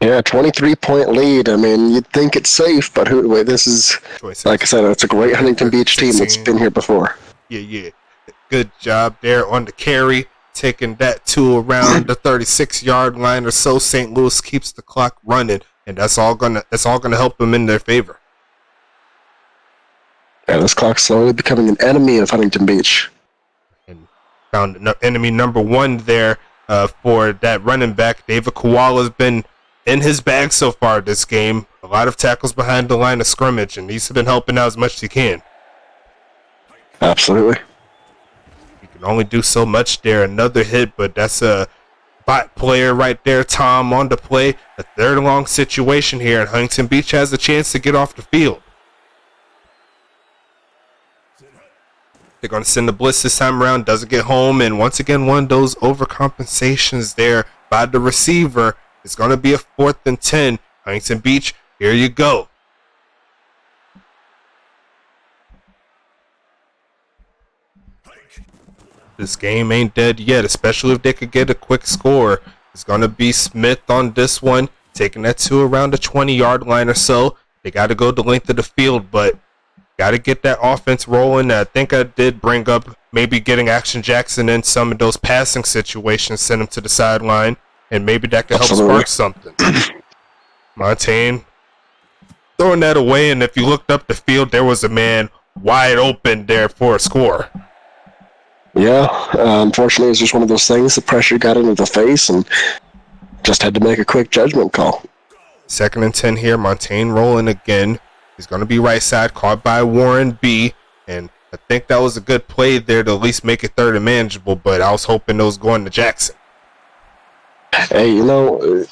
Yeah, 23-point lead. I mean, you'd think it's safe, but wait, this is, 26. like I said, it's a great Huntington Beach team that's 16. been here before. Yeah. Good job there on the carry, taking that to around the 36-yard line or so. St. Louis keeps the clock running, and that's all gonna help them in their favor. Yeah, this clock's slowly becoming an enemy of Huntington Beach. And found enemy number one there for that running back. David Koala's been in his bag so far this game. A lot of tackles behind the line of scrimmage, and he's been helping out as much as he can. Absolutely. He can only do so much there. Another hit, but that's a bot player right there, Tom, on the play. A third and long situation here, and Huntington Beach has a chance to get off the field. They're going to send the blitz this time around. Doesn't get home, and once again, one of those overcompensations there by the receiver. It's going to be a 4th and 10. Huntington Beach, here you go. This game ain't dead yet, especially if they could get a quick score. It's going to be Smith on this one, taking that to around the 20-yard line or so. They got to go the length of the field, but got to get that offense rolling. I think I did bring up maybe getting Action Jackson in some of those passing situations, send him to the sideline, and maybe that could help spark something. Montaigne throwing that away, and if you looked up the field, there was a man wide open there for a score. Yeah, unfortunately, it's just one of those things. The pressure got into the face and just had to make a quick judgment call. 2nd and 10 here. Montaigne rolling again. He's going to be right side, caught by Warren B. And I think that was a good play there to at least make it 3rd and manageable, but I was hoping those going to Jackson. Hey, you know,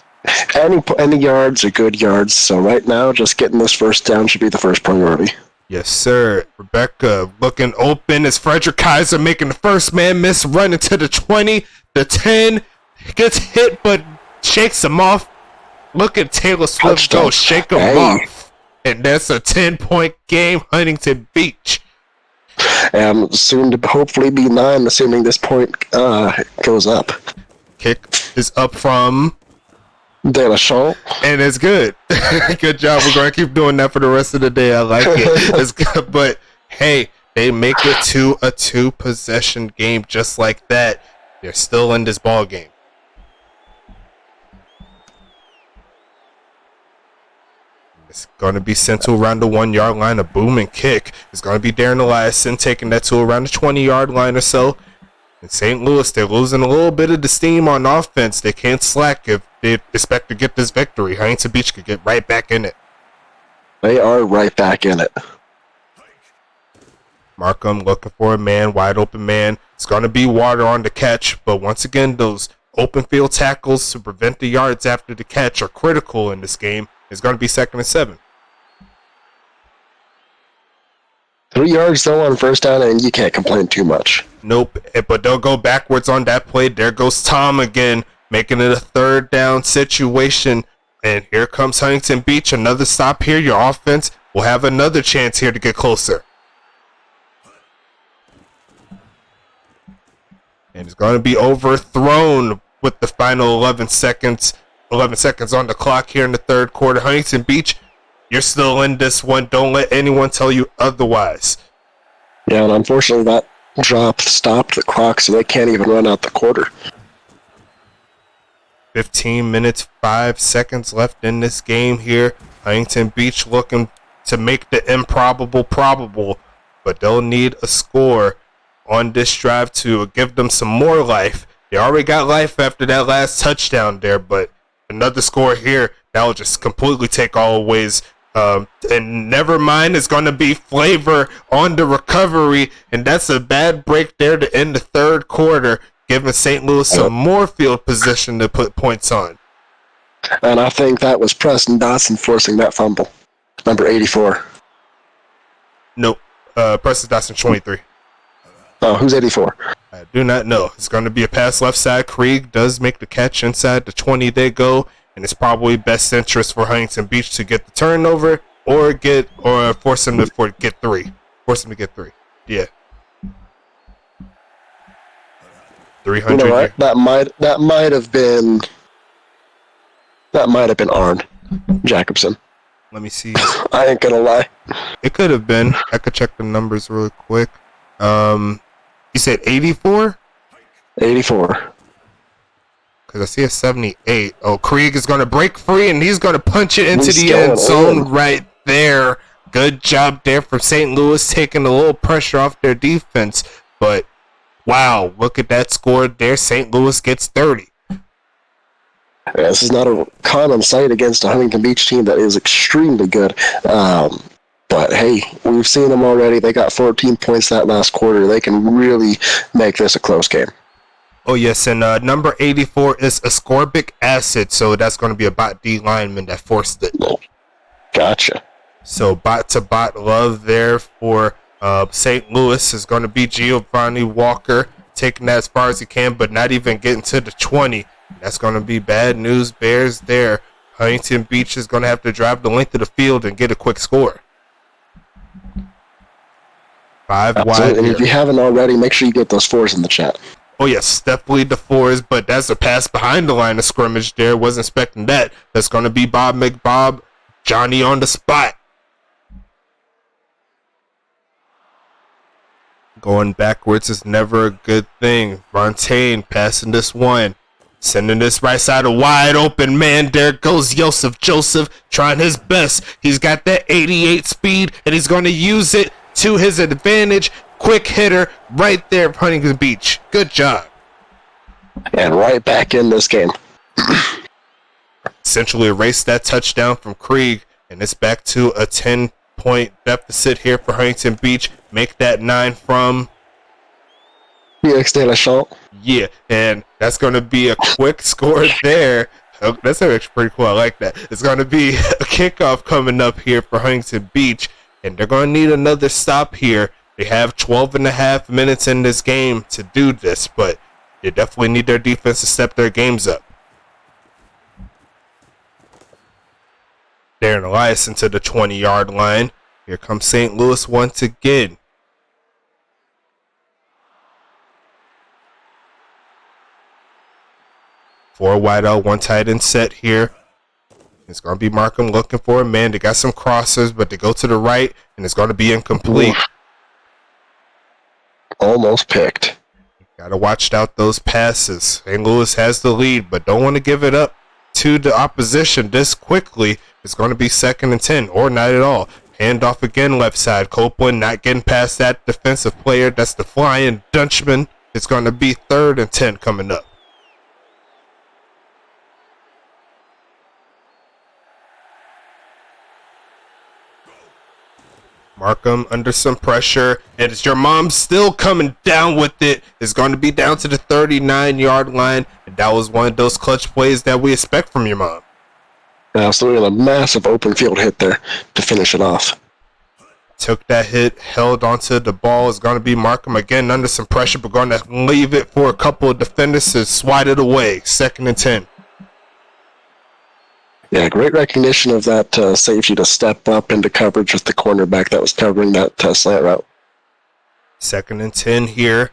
any yards are good yards, so right now, just getting this first down should be the first priority. Yes, sir. Rebecca looking open as Frederick Kaiser making the first man miss, running to the 20, the 10, gets hit but shakes him off. Look at Taylor Swift go, shake him off. And that's a 10-point game, Huntington Beach. And soon to hopefully be 9, assuming this point goes up. Kick is up from De La Champ. And it's good. Good job. We're going to keep doing that for the rest of the day. I like it. It's good. But, hey, they make it to a 2-possession game just like that. They're still in this ball game. It's going to be sent to around the 1-yard line. A booming kick. It's going to be Darren Eliason taking that to around the 20-yard line or so. In St. Louis, they're losing a little bit of the steam on offense. They can't slack if they expect to get this victory. Huntington Beach could get right back in it. They are right back in it. Markham looking for a man, wide open man. It's going to be Water on the catch, but once again, those open field tackles to prevent the yards after the catch are critical in this game. It's going to be 2nd and 7. 3 yards though on first down, and you can't complain too much. Nope, but they'll go backwards on that play. There goes Tom again, making it a 3rd down situation. And here comes Huntington Beach. Another stop here. Your offense will have another chance here to get closer. And it's going to be overthrown with the final 11 seconds on the clock here in the 3rd quarter. Huntington Beach, you're still in this one. Don't let anyone tell you otherwise. Yeah, and unfortunately that drop stopped the clock, so they can't even run out the quarter. 15 minutes, 5 seconds left in this game here. Huntington Beach looking to make the improbable probable, but they'll need a score on this drive to give them some more life. They already got life after that last touchdown there, but another score here, that will just completely take all ways. And never mind, it's going to be Flavor on the recovery, and that's a bad break there to end the 3rd quarter, giving St. Louis some more field position to put points on. And I think that was Preston Dotson forcing that fumble. Number 84. Nope. Preston Dotson, 23. Oh, who's 84? I do not know. It's going to be a pass left side. Krieg does make the catch inside the 20 they go, and it's probably best interest for Huntington Beach to get the turnover or force them to get 3. Force them to get 3. Yeah. 300. You know what? That might have been That might have been Arn Jacobson. Let me see. I ain't gonna lie. It could have been. I could check the numbers really quick. You said 84? 84. Because I see a 78. Oh, Krieg is going to break free, and he's going to punch it into the end zone right there. Good job there from St. Louis, taking a little pressure off their defense. But, wow, look at that score there. St. Louis gets 30. Yeah, this is not a common sight against a Huntington Beach team that is extremely good. But, hey, we've seen them already. They got 14 points that last quarter. They can really make this a close game. Oh, yes, and number 84 is ascorbic acid, so that's going to be a bot D lineman that forced it. Gotcha. So bot-to-bot love there for St. Louis is going to be Giovanni Walker, taking that as far as he can, but not even getting to the 20. That's going to be bad news bears there. Huntington Beach is going to have to drive the length of the field and get a quick score. 5 wide. And if you haven't already, make sure you get those 4s in the chat. Oh, yes, definitely the 4s, but that's a pass behind the line of scrimmage there. Wasn't expecting that. That's going to be Bob McBob. Johnny on the spot. Going backwards is never a good thing. Fontaine passing this one. Sending this right side a wide open man. There goes Joseph trying his best. He's got that 88 speed, and he's going to use it to his advantage. Quick hitter right there, Huntington Beach. Good job. And right back in this game. Essentially erased that touchdown from Krieg, and it's back to a 10-point deficit here for Huntington Beach. Make that 9 from Felix De La Chaux. Yeah, and that's going to be a quick score there. Oh, that's actually pretty cool. I like that. It's going to be a kickoff coming up here for Huntington Beach, and they're going to need another stop here. They have 12 and a half minutes in this game to do this, but they definitely need their defense to step their games up. Darren Elias into the 20-yard line. Here comes St. Louis once again. Four wide out, one tight end set here. It's going to be Markham looking for a man. They got some crossers, but they go to the right, and it's going to be incomplete. Almost picked. Got to watch out those passes. St. Louis has the lead, but don't want to give it up to the opposition this quickly. It's going to be 2nd and 10, or not at all. Handoff again left side. Copeland not getting past that defensive player. That's the flying Dutchman. It's going to be 3rd and 10 coming up. Markham under some pressure, and it's your mom still coming down with it. It's going to be down to the 39-yard line, and that was one of those clutch plays that we expect from your mom. Absolutely, a massive open field hit there to finish it off. Took that hit, held onto the ball. It's going to be Markham again under some pressure, but going to leave it for a couple of defenders to swat it away. 2nd and 10. Yeah, great recognition of that safety to step up into coverage with the cornerback that was covering that slant route. 2nd and 10 here.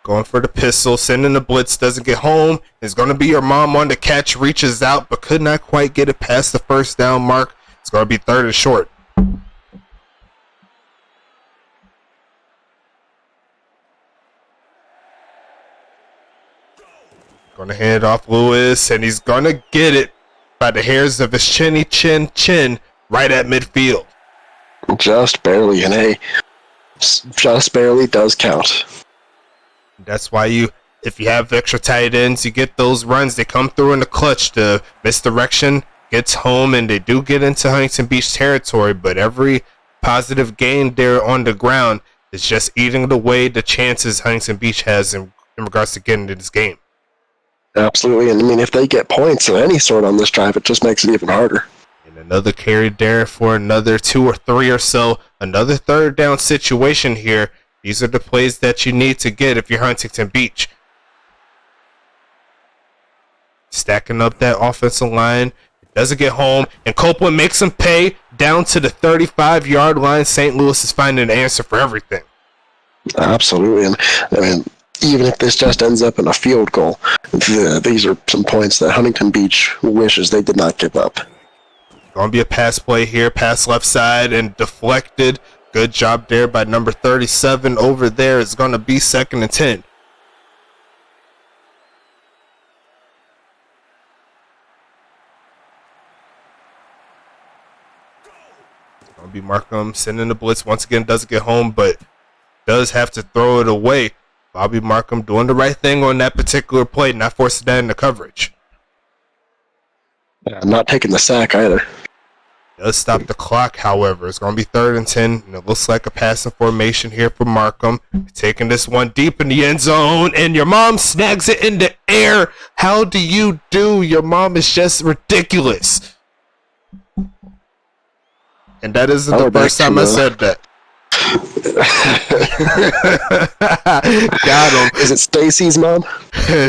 Going for the pistol, sending the blitz, doesn't get home. It's going to be your mom on the catch, reaches out, but could not quite get it past the first down mark. It's going to be 3rd and short. Going to hand it off Lewis, and he's going to get it by the hairs of his chin right at midfield. Just barely, and hey, just barely does count. That's why if you have extra tight ends, you get those runs. They come through in the clutch. The misdirection gets home, and they do get into Huntington Beach territory, but every positive gain there on the ground is just eating away the chances Huntington Beach has in regards to getting into this game. Absolutely, and I mean, if they get points of any sort on this drive, it just makes it even harder. And another carry there for another 2 or 3 or so. Another 3rd down situation here. These are the plays that you need to get if you're Huntington Beach. Stacking up that offensive line. It doesn't get home, and Copeland makes them pay down to the 35-yard line. St. Louis is finding an answer for everything. Absolutely, and I mean, even if this just ends up in a field goal, these are some points that Huntington Beach wishes they did not give up. Going to be a pass play here, pass left side and deflected. Good job there by number 37 over there. It's going to be 2nd and 10. Going to be Markham sending the blitz. Once again, doesn't get home, but does have to throw it away. Bobby Markham doing the right thing on that particular play, not forcing that into coverage. Yeah, not taking the sack either. Does stop the clock, however. It's going to be 3rd and 10, and it looks like a passing formation here for Markham. Taking this one deep in the end zone, and your mom snags it in the air. How do you do? Your mom is just ridiculous. And that isn't the first time I said that. Got him. Is it Stacy's mom?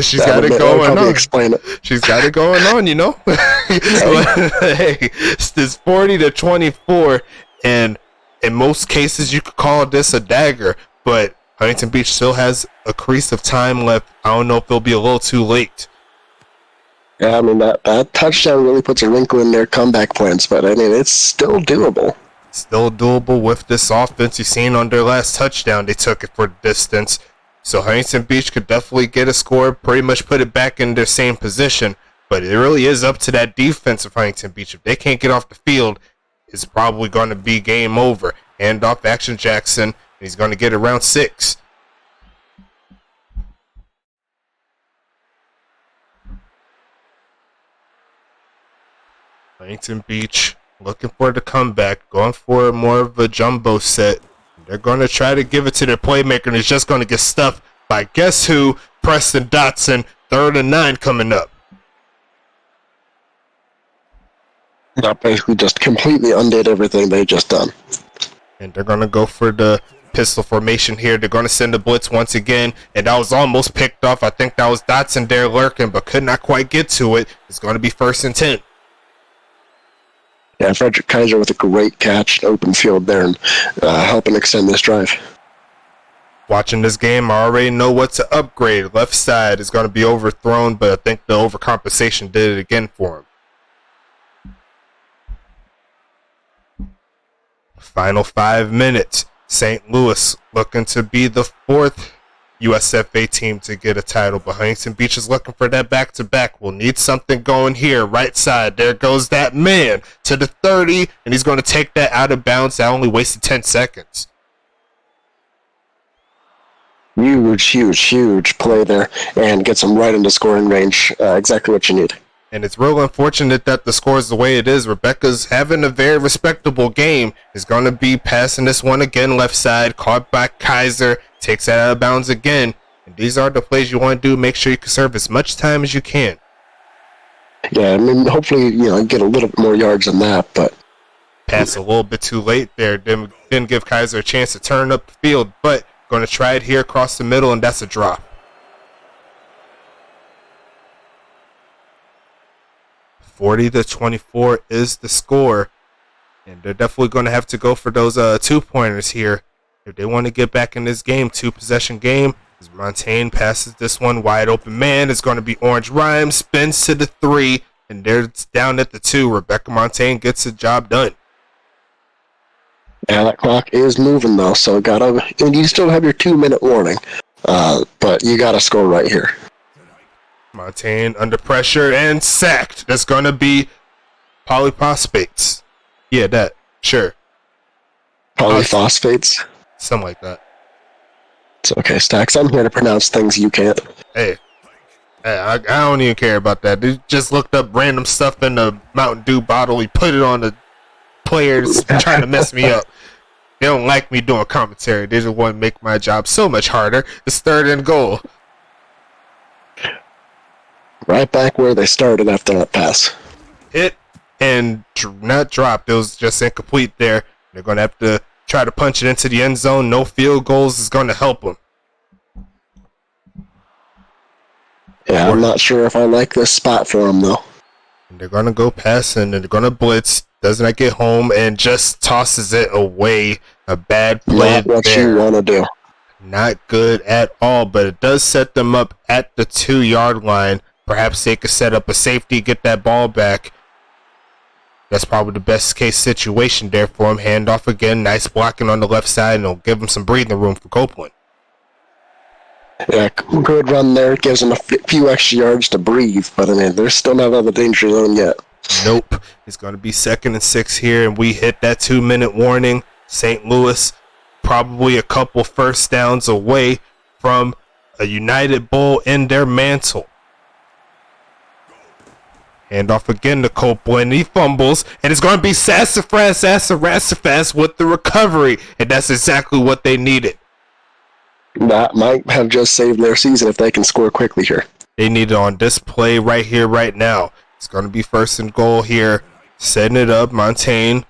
She's got it going on. Explain it. She's got it going on, you know. Hey, it's 40-24, and in most cases you could call this a dagger, but Huntington Beach still has a crease of time left. I don't know if it'll be a little too late. Yeah, I mean, that touchdown really puts a wrinkle in their comeback plans, but I mean, it's still doable. Still doable with this offense. You've seen on their last touchdown, they took it for the distance. So Huntington Beach could definitely get a score, pretty much put it back in their same position. But it really is up to that defense of Huntington Beach. If they can't get off the field, it's probably going to be game over. Hand off Action Jackson, and he's going to get around 6. Huntington Beach looking for the comeback, going for more of a jumbo set. They're going to try to give it to their playmaker, and it's just going to get stuffed by guess who? Preston Dotson. 3rd and 9 coming up. That basically just completely undid everything they just done. And they're going to go for the pistol formation here. They're going to send the blitz once again, and that was almost picked off. I think that was Dotson there lurking, but could not quite get to it. It's going to be 1st and 10. Yeah, Frederick Kaiser with a great catch, open field there, and helping extend this drive. Watching this game, I already know what to upgrade. Left side is going to be overthrown, but I think the overcompensation did it again for him. Final 5 minutes. St. Louis looking to be the 4th USFA team to get a title, but Huntington Beach is looking for that back-to-back. We'll need something going here. Right side, there goes that man to the 30, and he's going to take that out of bounds. That only wasted 10 seconds. Huge play there, and gets them right into scoring range. Exactly what you need. And it's real unfortunate that the score is the way it is. Rebecca's having a very respectable game. Is going to be passing this one again left side. Caught by Kaiser. Takes that out of bounds again. And these are the plays you want to do. Make sure you conserve as much time as you can. Yeah, I mean, hopefully, get a little bit more yards than that, but... Pass a little bit too late there. Didn't give Kaiser a chance to turn up the field, but going to try it here across the middle, and that's a drop. (40-24) is the score, and they're definitely going to have to go for those 2-pointers here if they want to get back in this game. 2-possession game. As Montaigne passes this one wide open man, it's going to be Orange Rhymes, spins to the 3, and they're down at the 2. Rebecca Montaigne gets the job done. Yeah, that clock is moving though, so and you still have your 2-minute warning, but you gotta score right here. Montaigne under pressure and sacked. That's going to be polyphosphates. Yeah, that. Sure. Polyphosphates? Something like that. It's okay, Stacks. I'm here to pronounce things you can't. Hey, I don't even care about that. They just looked up random stuff in the Mountain Dew bottle. He put it on the players trying to mess me up. They don't like me doing commentary. They just want to make my job so much harder. It's 3rd and goal. Right back where they started after that pass. Hit and not dropped. It was just incomplete there. They're going to have to try to punch it into the end zone. No field goals is going to help them. Yeah, I'm not sure if I like this spot for them, though. And they're going to go pass, and they're going to blitz. Does not get home and just tosses it away. A bad play Not what there. you want to do. Not good at all, but it does set them up at the 2-yard line. Perhaps they could set up a safety, get that ball back. That's probably the best case situation there for him. Handoff again, nice blocking on the left side, and it'll give him some breathing room for Copeland. Yeah, good run there. Gives them a few extra yards to breathe, but I mean, they're still not out of the danger zone yet. Nope. It's going to be 2nd and 6 here, and we hit that 2-minute warning. St. Louis probably a couple first downs away from a United Bowl in their mantle. Handoff again to Copeland. He fumbles, and it's going to be Sassafras with the recovery, and that's exactly what they needed. That might have just saved their season if they can score quickly here. They need it on this play right here, right now. It's going to be 1st and goal here. Setting it up, Montaigne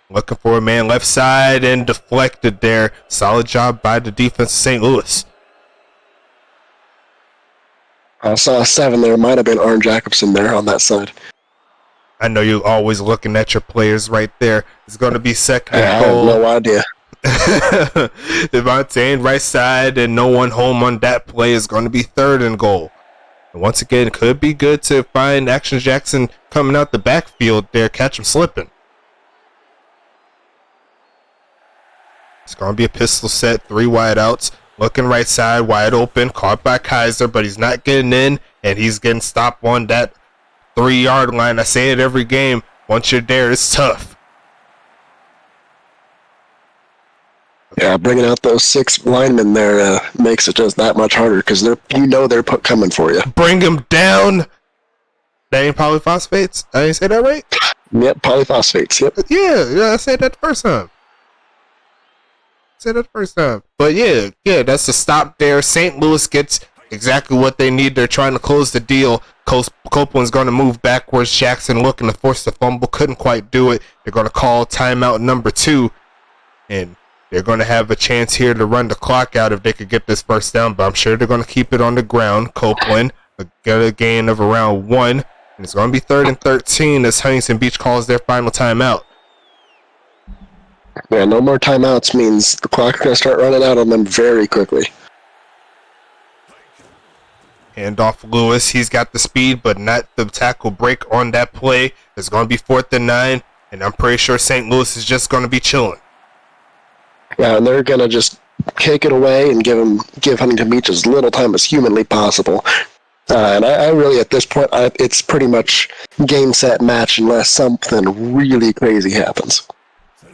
looking for a man left side and deflected there. Solid job by the defense of St. Louis. I saw a 7 there. Might have been Arn Jacobson there on that side. I know you're always looking at your players right there. It's going to be 2nd and goal. I have no idea. Montaigne right side and no one home on that play. Is going to be 3rd and goal. And once again, it could be good to find Action Jackson coming out the backfield there, catch him slipping. It's going to be a pistol set, 3 wide outs. Looking right side, wide open, caught by Kaiser, but he's not getting in, and he's getting stopped on that 3-yard line. I say it every game. Once you're there, it's tough. Yeah, bringing out those 6 linemen there makes it just that much harder because they're coming for you. Bring them down. That ain't polyphosphates? I didn't say that right? Yep, polyphosphates, yep. Yeah, I said that the first time. But yeah, that's the stop there. St. Louis gets exactly what they need. They're trying to close the deal. Copeland's going to move backwards. Jackson looking to force the fumble. Couldn't quite do it. They're going to call timeout number 2. And they're going to have a chance here to run the clock out if they could get this first down. But I'm sure they're going to keep it on the ground. Copeland got a gain of around 1. And it's going to be 3rd and 13 as Huntington Beach calls their final timeout. Yeah, no more timeouts means the clock's going to start running out on them very quickly. Handoff Lewis. He's got the speed, but not the tackle break on that play. It's going to be 4th and 9, and I'm pretty sure St. Louis is just going to be chilling. Yeah, and they're going to just kick it away and give Huntington Beach as little time as humanly possible. And I really, at this point, it's pretty much game, set, match unless something really crazy happens.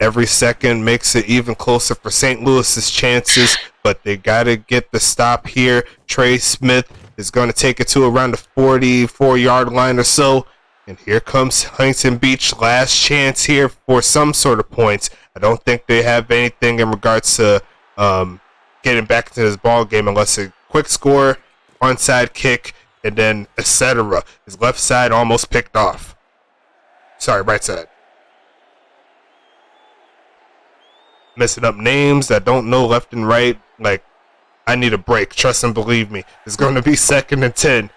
Every second makes it even closer for St. Louis's chances, but they got to get the stop here. Trey Smith is going to take it to around the 44-yard line or so. And here comes Huntington Beach, last chance here for some sort of points. I don't think they have anything in regards to getting back into this ball game unless a quick score, onside kick, and then etc. His left side almost picked off. Sorry, right side. Messing up names I don't know left and right. Like, I need a break. Trust and believe me. It's going to be 2nd and 10.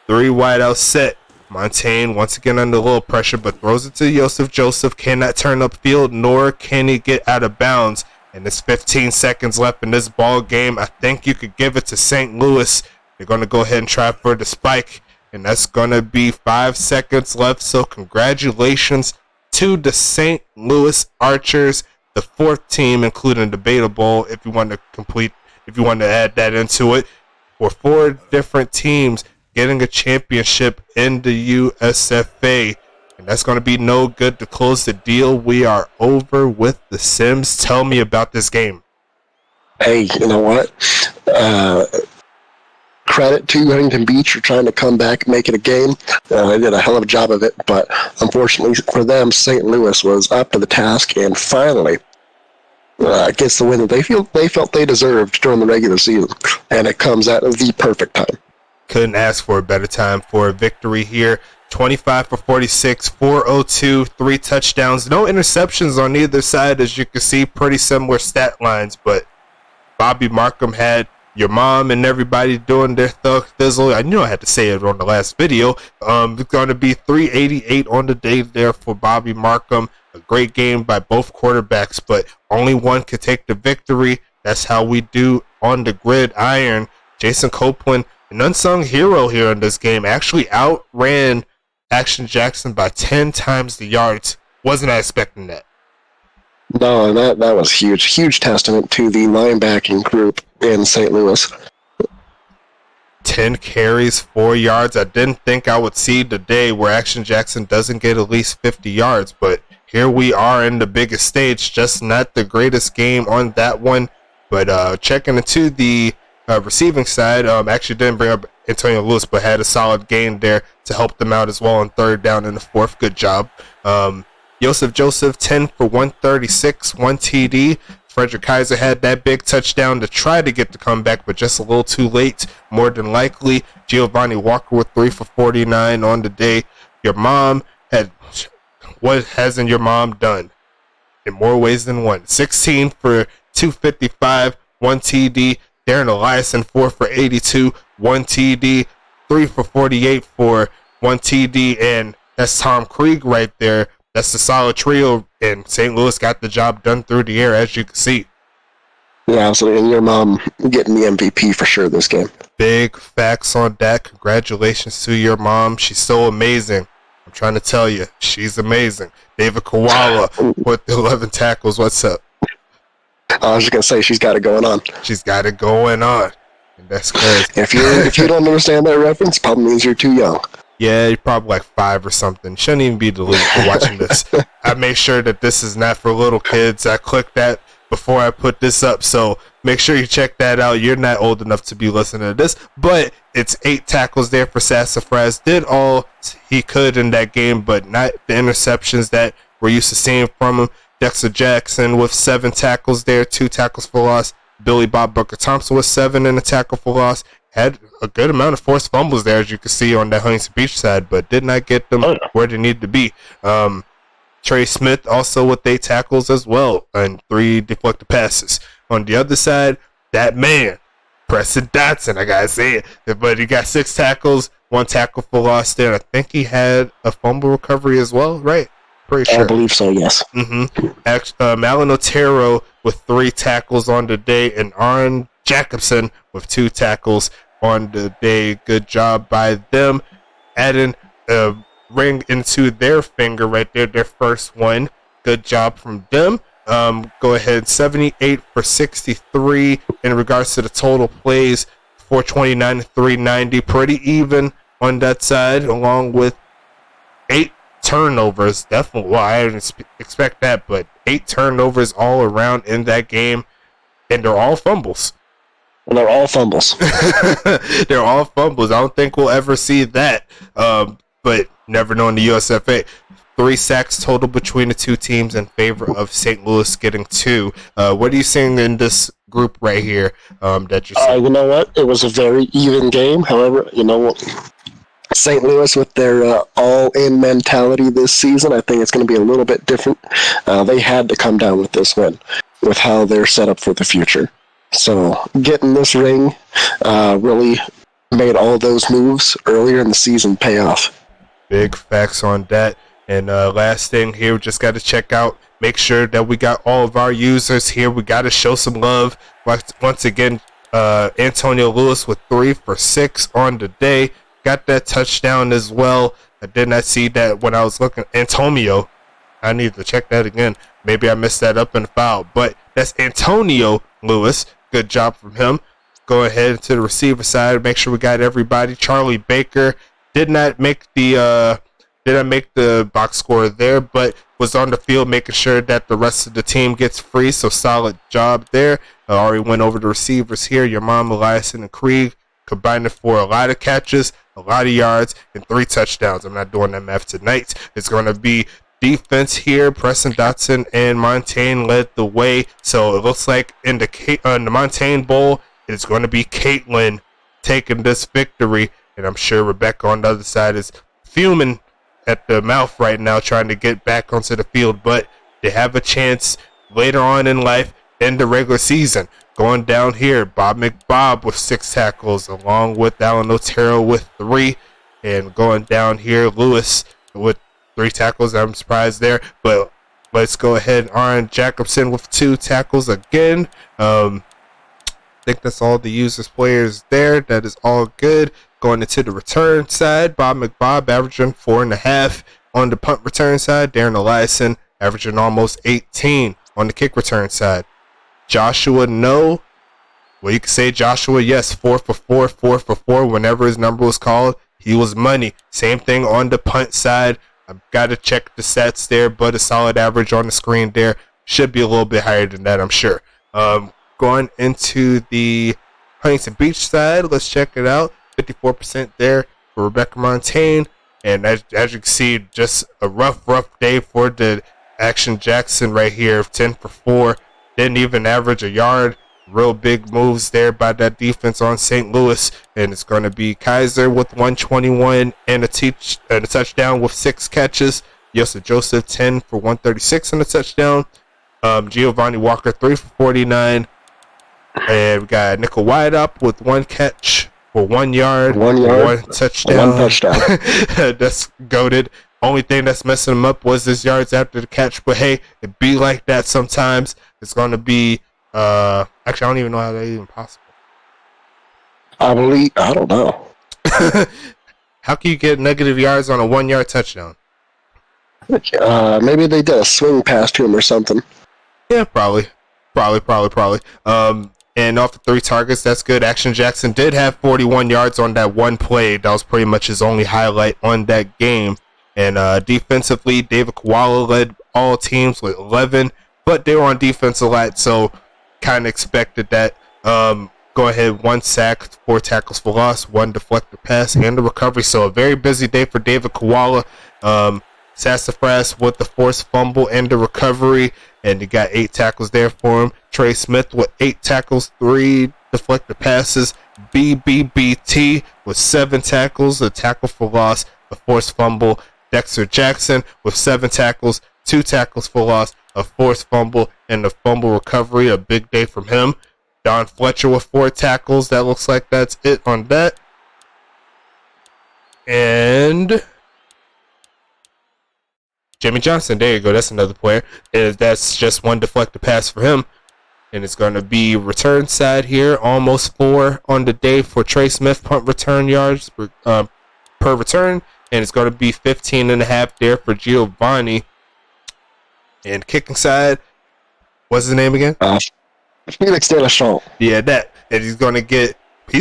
3 wide out set. Montaigne once again under a little pressure, but throws it to Joseph. Cannot turn upfield, nor can he get out of bounds. And there's 15 seconds left in this ball game. I think you could give it to St. Louis. They're going to go ahead and try for the spike. And that's going to be 5 seconds left. So congratulations to the St. Louis Archers, the 4th team, including the Beta Bowl, if you want to add that into it, for 4 different teams getting a championship in the USFA. And that's going to be no good to close the deal. We are over with the Sims. Tell me about this game. Hey, you know what? Credit to Huntington Beach for trying to come back and make it a game. They did a hell of a job of it, but unfortunately for them, St. Louis was up to the task and finally gets the win that they felt they deserved during the regular season, and it comes at the perfect time. Couldn't ask for a better time for a victory here. 25 for 46, 402, 3 touchdowns, no interceptions on either side, as you can see. Pretty similar stat lines, but Bobby Markham had your mom and everybody doing their thug thizzle. I knew I had to say it on the last video. It's going to be 388 on the day there for Bobby Markham. A great game by both quarterbacks, but only one could take the victory. That's how we do on the gridiron. Jason Copeland, an unsung hero here in this game, actually outran Action Jackson by 10 times the yards. Wasn't I expecting that? No, that was huge. Huge testament to the linebacking group in St. Louis. 10 carries, 4 yards. I didn't think I would see the day where Action Jackson doesn't get at least 50 yards, but here we are in the biggest stage. Just not the greatest game on that one. But checking into the receiving side, actually didn't bring up Antonio Lewis, but had a solid gain there to help them out as well on third down in the fourth. Good job. Joseph, 10 for 136, 1 TD. Frederick Kaiser had that big touchdown to try to get the comeback, but just a little too late, more than likely. Giovanni Walker with 3 for 49 on the day. Your mom had, what hasn't your mom done? In more ways than one. 16 for 255, 1 TD. Darren Eliason, 4 for 82, 1 TD. 3 for 48 for 1 TD. And that's Tom Krieg right there. That's the solid trio, and St. Louis got the job done through the air, as you can see. Yeah, absolutely. And your mom getting the MVP for sure this game. Big facts on that. Congratulations to your mom. She's so amazing. I'm trying to tell you, she's amazing. David Koala with 11 tackles. What's up? I was just going to say, she's got it going on. She's got it going on. And that's crazy. If you don't understand that reference, probably means you're too young. Yeah, you're probably like 5 or something. Shouldn't even be the league for watching this. I made sure that this is not for little kids. I clicked that before I put this up, so make sure you check that out. You're not old enough to be listening to this, but it's 8 tackles there for Sassafras. Did all he could in that game, but not the interceptions that we're used to seeing from him. Dexter Jackson with 7 tackles there, 2 tackles for loss. Billy Bob Booker Thompson with 7 and a tackle for loss. Had a good amount of forced fumbles there, as you can see on that Huntington Beach side, but did not get them where they need to be. Trey Smith also with 8 tackles as well and 3 deflected passes. On the other side, that man, Preston Dotson, I gotta say it, but he got 6 tackles, 1 tackle for loss there. I think he had a fumble recovery as well, right? Pretty sure. I believe so, yes. Malin Otero with 3 tackles on the day, and Aaron Jacobson with 2 tackles on the day. Good job by them. Adding a ring into their finger right there, their first one. Good job from them. Go ahead, 78 for 63 in regards to the total plays, 429 to 390. Pretty even on that side, along with 8 turnovers. Definitely, well, I didn't expect that, but 8 turnovers all around in that game, and they're all fumbles. And they're all fumbles. They're all fumbles. I don't think we'll ever see that, but never know in the USFA. 3 sacks total between the two teams in favor of St. Louis getting 2. What are you seeing in this group right here that you're seeing? You know what? It was a very even game. However, you know what? St. Louis with their all-in mentality this season, I think it's going to be a little bit different. They had to come down with this win, with how they're set up for the future. So getting this ring really made all those moves earlier in the season pay off. Big facts on that. And last thing here, we just got to check out, make sure that we got all of our users here. We got to show some love. Once again, Antonio Lewis with 3 for 6 on the day. Got that touchdown as well. I did not see that when I was looking. Antonio, I need to check that again. Maybe I missed that up in the file. But that's Antonio Lewis. Good job from him. Go ahead to the receiver side. Make sure we got everybody. Charlie Baker did not make the box score there, but was on the field making sure that the rest of the team gets free. So solid job there. I already went over the receivers here. Your mom, Eliason, and Krieg combined for a lot of catches, a lot of yards, and 3 touchdowns. I'm not doing that math tonight. It's going to be defense here. Preston Dotson and Montaigne led the way. So it looks like in the Montaigne Bowl, it's going to be Caitlin taking this victory. And I'm sure Rebecca on the other side is fuming at the mouth right now trying to get back onto the field. But they have a chance later on in life in the regular season. Going down here, Bob McBob with 6 tackles, along with Alan Otero with 3. And going down here, Lewis with 3 tackles. I'm surprised there. But let's go ahead. Aaron Jacobson with 2 tackles again. think that's all the users players there. That is all good. Going into the return side, Bob McBob averaging 4.5. On the punt return side, Darren Eliason averaging almost 18 on the kick return side. Joshua, no. Well, you can say Joshua, yes, 4 for 4. Whenever his number was called, he was money. Same thing on the punt side. I've got to check the stats there, but a solid average on the screen there. Should be a little bit higher than that, I'm sure. Going into the Huntington Beach side, let's check it out. 54% there for Rebecca Montaigne. And as you can see, just a rough day for the Action Jackson right here. 10 for 4. Didn't even average a yard. Real big moves there by that defense on St. Louis. And it's going to be Kaiser with 121 and a touchdown with 6 catches. Yosef Joseph, 10 for 136 and a touchdown. Giovanni Walker, 3 for 49. And we got Nickel Wide up with 1 catch for 1 yard. 1 yard. 1 touchdown. 1 touchdown. That's goated. Only thing that's messing him up was his yards after the catch. But hey, it be like that sometimes. It's going to be, actually, I don't even know how that's even possible. I don't know. How can you get negative yards on a 1 yard touchdown? Maybe they did a swing past him or something. Yeah, probably. And off the 3 targets, that's good. Action Jackson did have 41 yards on that one play. That was pretty much his only highlight on that game. And defensively, David Koala led all teams with 11, but they were on defense a lot, so kind of expected that. Go ahead, 1 sack, 4 tackles for loss, 1 deflected pass, and a recovery. So a very busy day for David Koala. Sassafras with the forced fumble and the recovery, and you got 8 tackles there for him. Trey Smith with 8 tackles, 3 deflected passes. BBBT with 7 tackles, a tackle for loss, a forced fumble. Dexter Jackson with 7 tackles, 2 tackles for loss, a forced fumble, and a fumble recovery. A big day from him. Don Fletcher with 4 tackles. That looks like that's it on that. And Jimmy Johnson, there you go. That's another player. That's just 1 deflected pass for him. And it's going to be return side here. Almost 4 on the day for Trey Smith. Punt return yards per return. And it's going to be 15.5 there for Giovanni. And kicking side, what's his name again? Felix De La Chambre. Yeah, that. And he's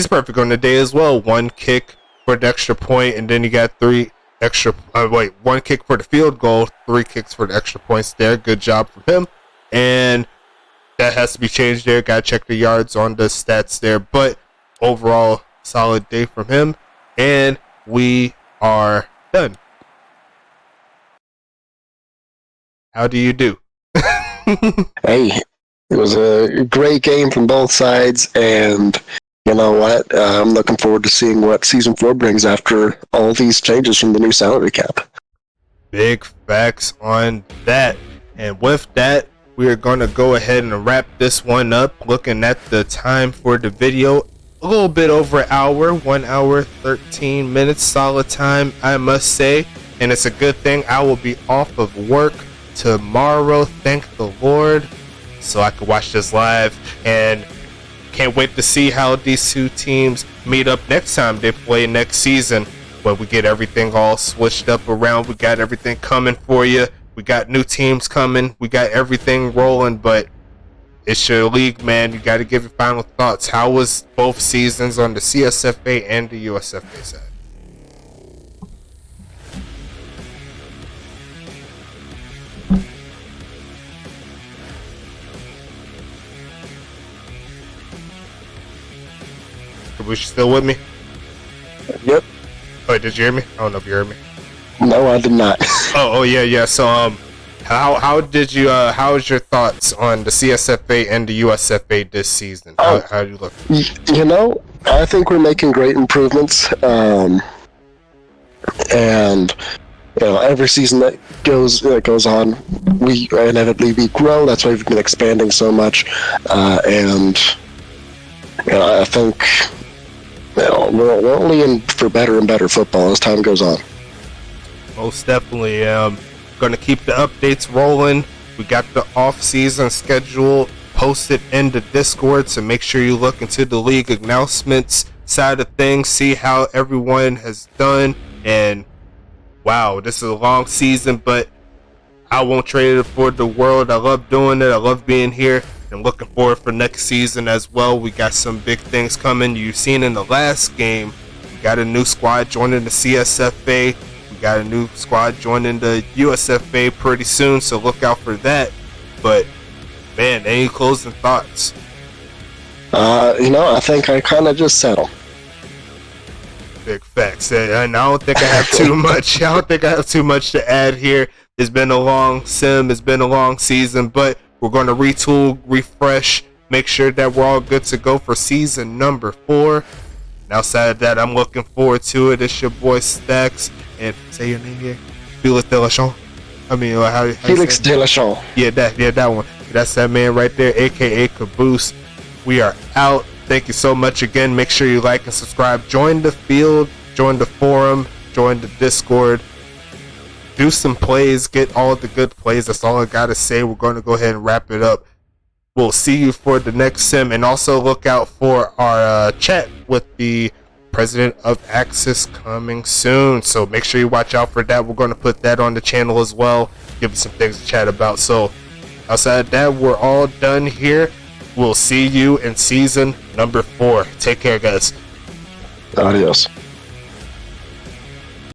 perfect on the day as well. 1 kick for the extra point, and then you got 3 extra, 1 kick for the field goal, 3 kicks for the extra points there. Good job for him. And that has to be changed there. Got to check the yards on the stats there. But overall, solid day from him. And we are done. How do you do? Hey, it was a great game from both sides, and you know what? I'm looking forward to seeing what Season 4 brings after all these changes from the new salary cap. Big facts on that. And with that, we are going to go ahead and wrap this one up. Looking at the time for the video, a little bit over an hour, 1 hour, 13 minutes, solid time, I must say. And it's a good thing I will be off of work tomorrow, thank the Lord, so I can watch this live. And can't wait to see how these 2 teams meet up next time they play next season, when we get everything all switched up around. We got everything coming for you. We got new teams coming. We got everything rolling, but it's your league, man. You got to give your final thoughts. How was both seasons on the CSFA and the USFA side? Was you still with me? Yep. Oh, did you hear me? I don't know if you heard me. No, I did not. Oh yeah. So how did you how was your thoughts on the CSFA and the USFA this season? How do you look? You know, I think we're making great improvements. And you know, every season that goes on, we inevitably grow. That's why we've been expanding so much. And you know, I think we're only in for better and better football as time goes on. Most definitely. Going to keep the updates rolling. We got the off-season schedule posted in the Discord, so make sure you look into the league announcements side of things, see how everyone has done. And wow, this is a long season, but I won't trade it for the world. I love doing it. I love being here. I'm looking forward for next season as well. We got some big things coming. You've seen in the last game, we got a new squad joining the CSFA. We got a new squad joining the USFA pretty soon, so look out for that. But man, any closing thoughts? I think I kind of just settle. Big facts. And I don't think I have too much. I don't think I have too much to add here. It's been a long sim. It's been a long season, but we're going to retool, refresh, make sure that we're all good to go for season number 4. And outside of that, I'm looking forward to it. It's your boy Stacks, and say your name here, Felix Delachon. I mean, how Felix Delachon. Yeah, that one. That's that man right there, aka Caboose. We are out. Thank you so much again. Make sure you like and subscribe. Join the field, join the forum, join the Discord. Do some plays, get all the good plays. That's all I gotta say. We're going to go ahead and wrap it up. We'll see you for the next sim, and also look out for our chat with the president of Axis coming soon. So make sure you watch out for that. We're going to put that on the channel as well. Give you some things to chat about. So outside of that, we're all done here. We'll see you in season number 4. Take care, guys. Adios.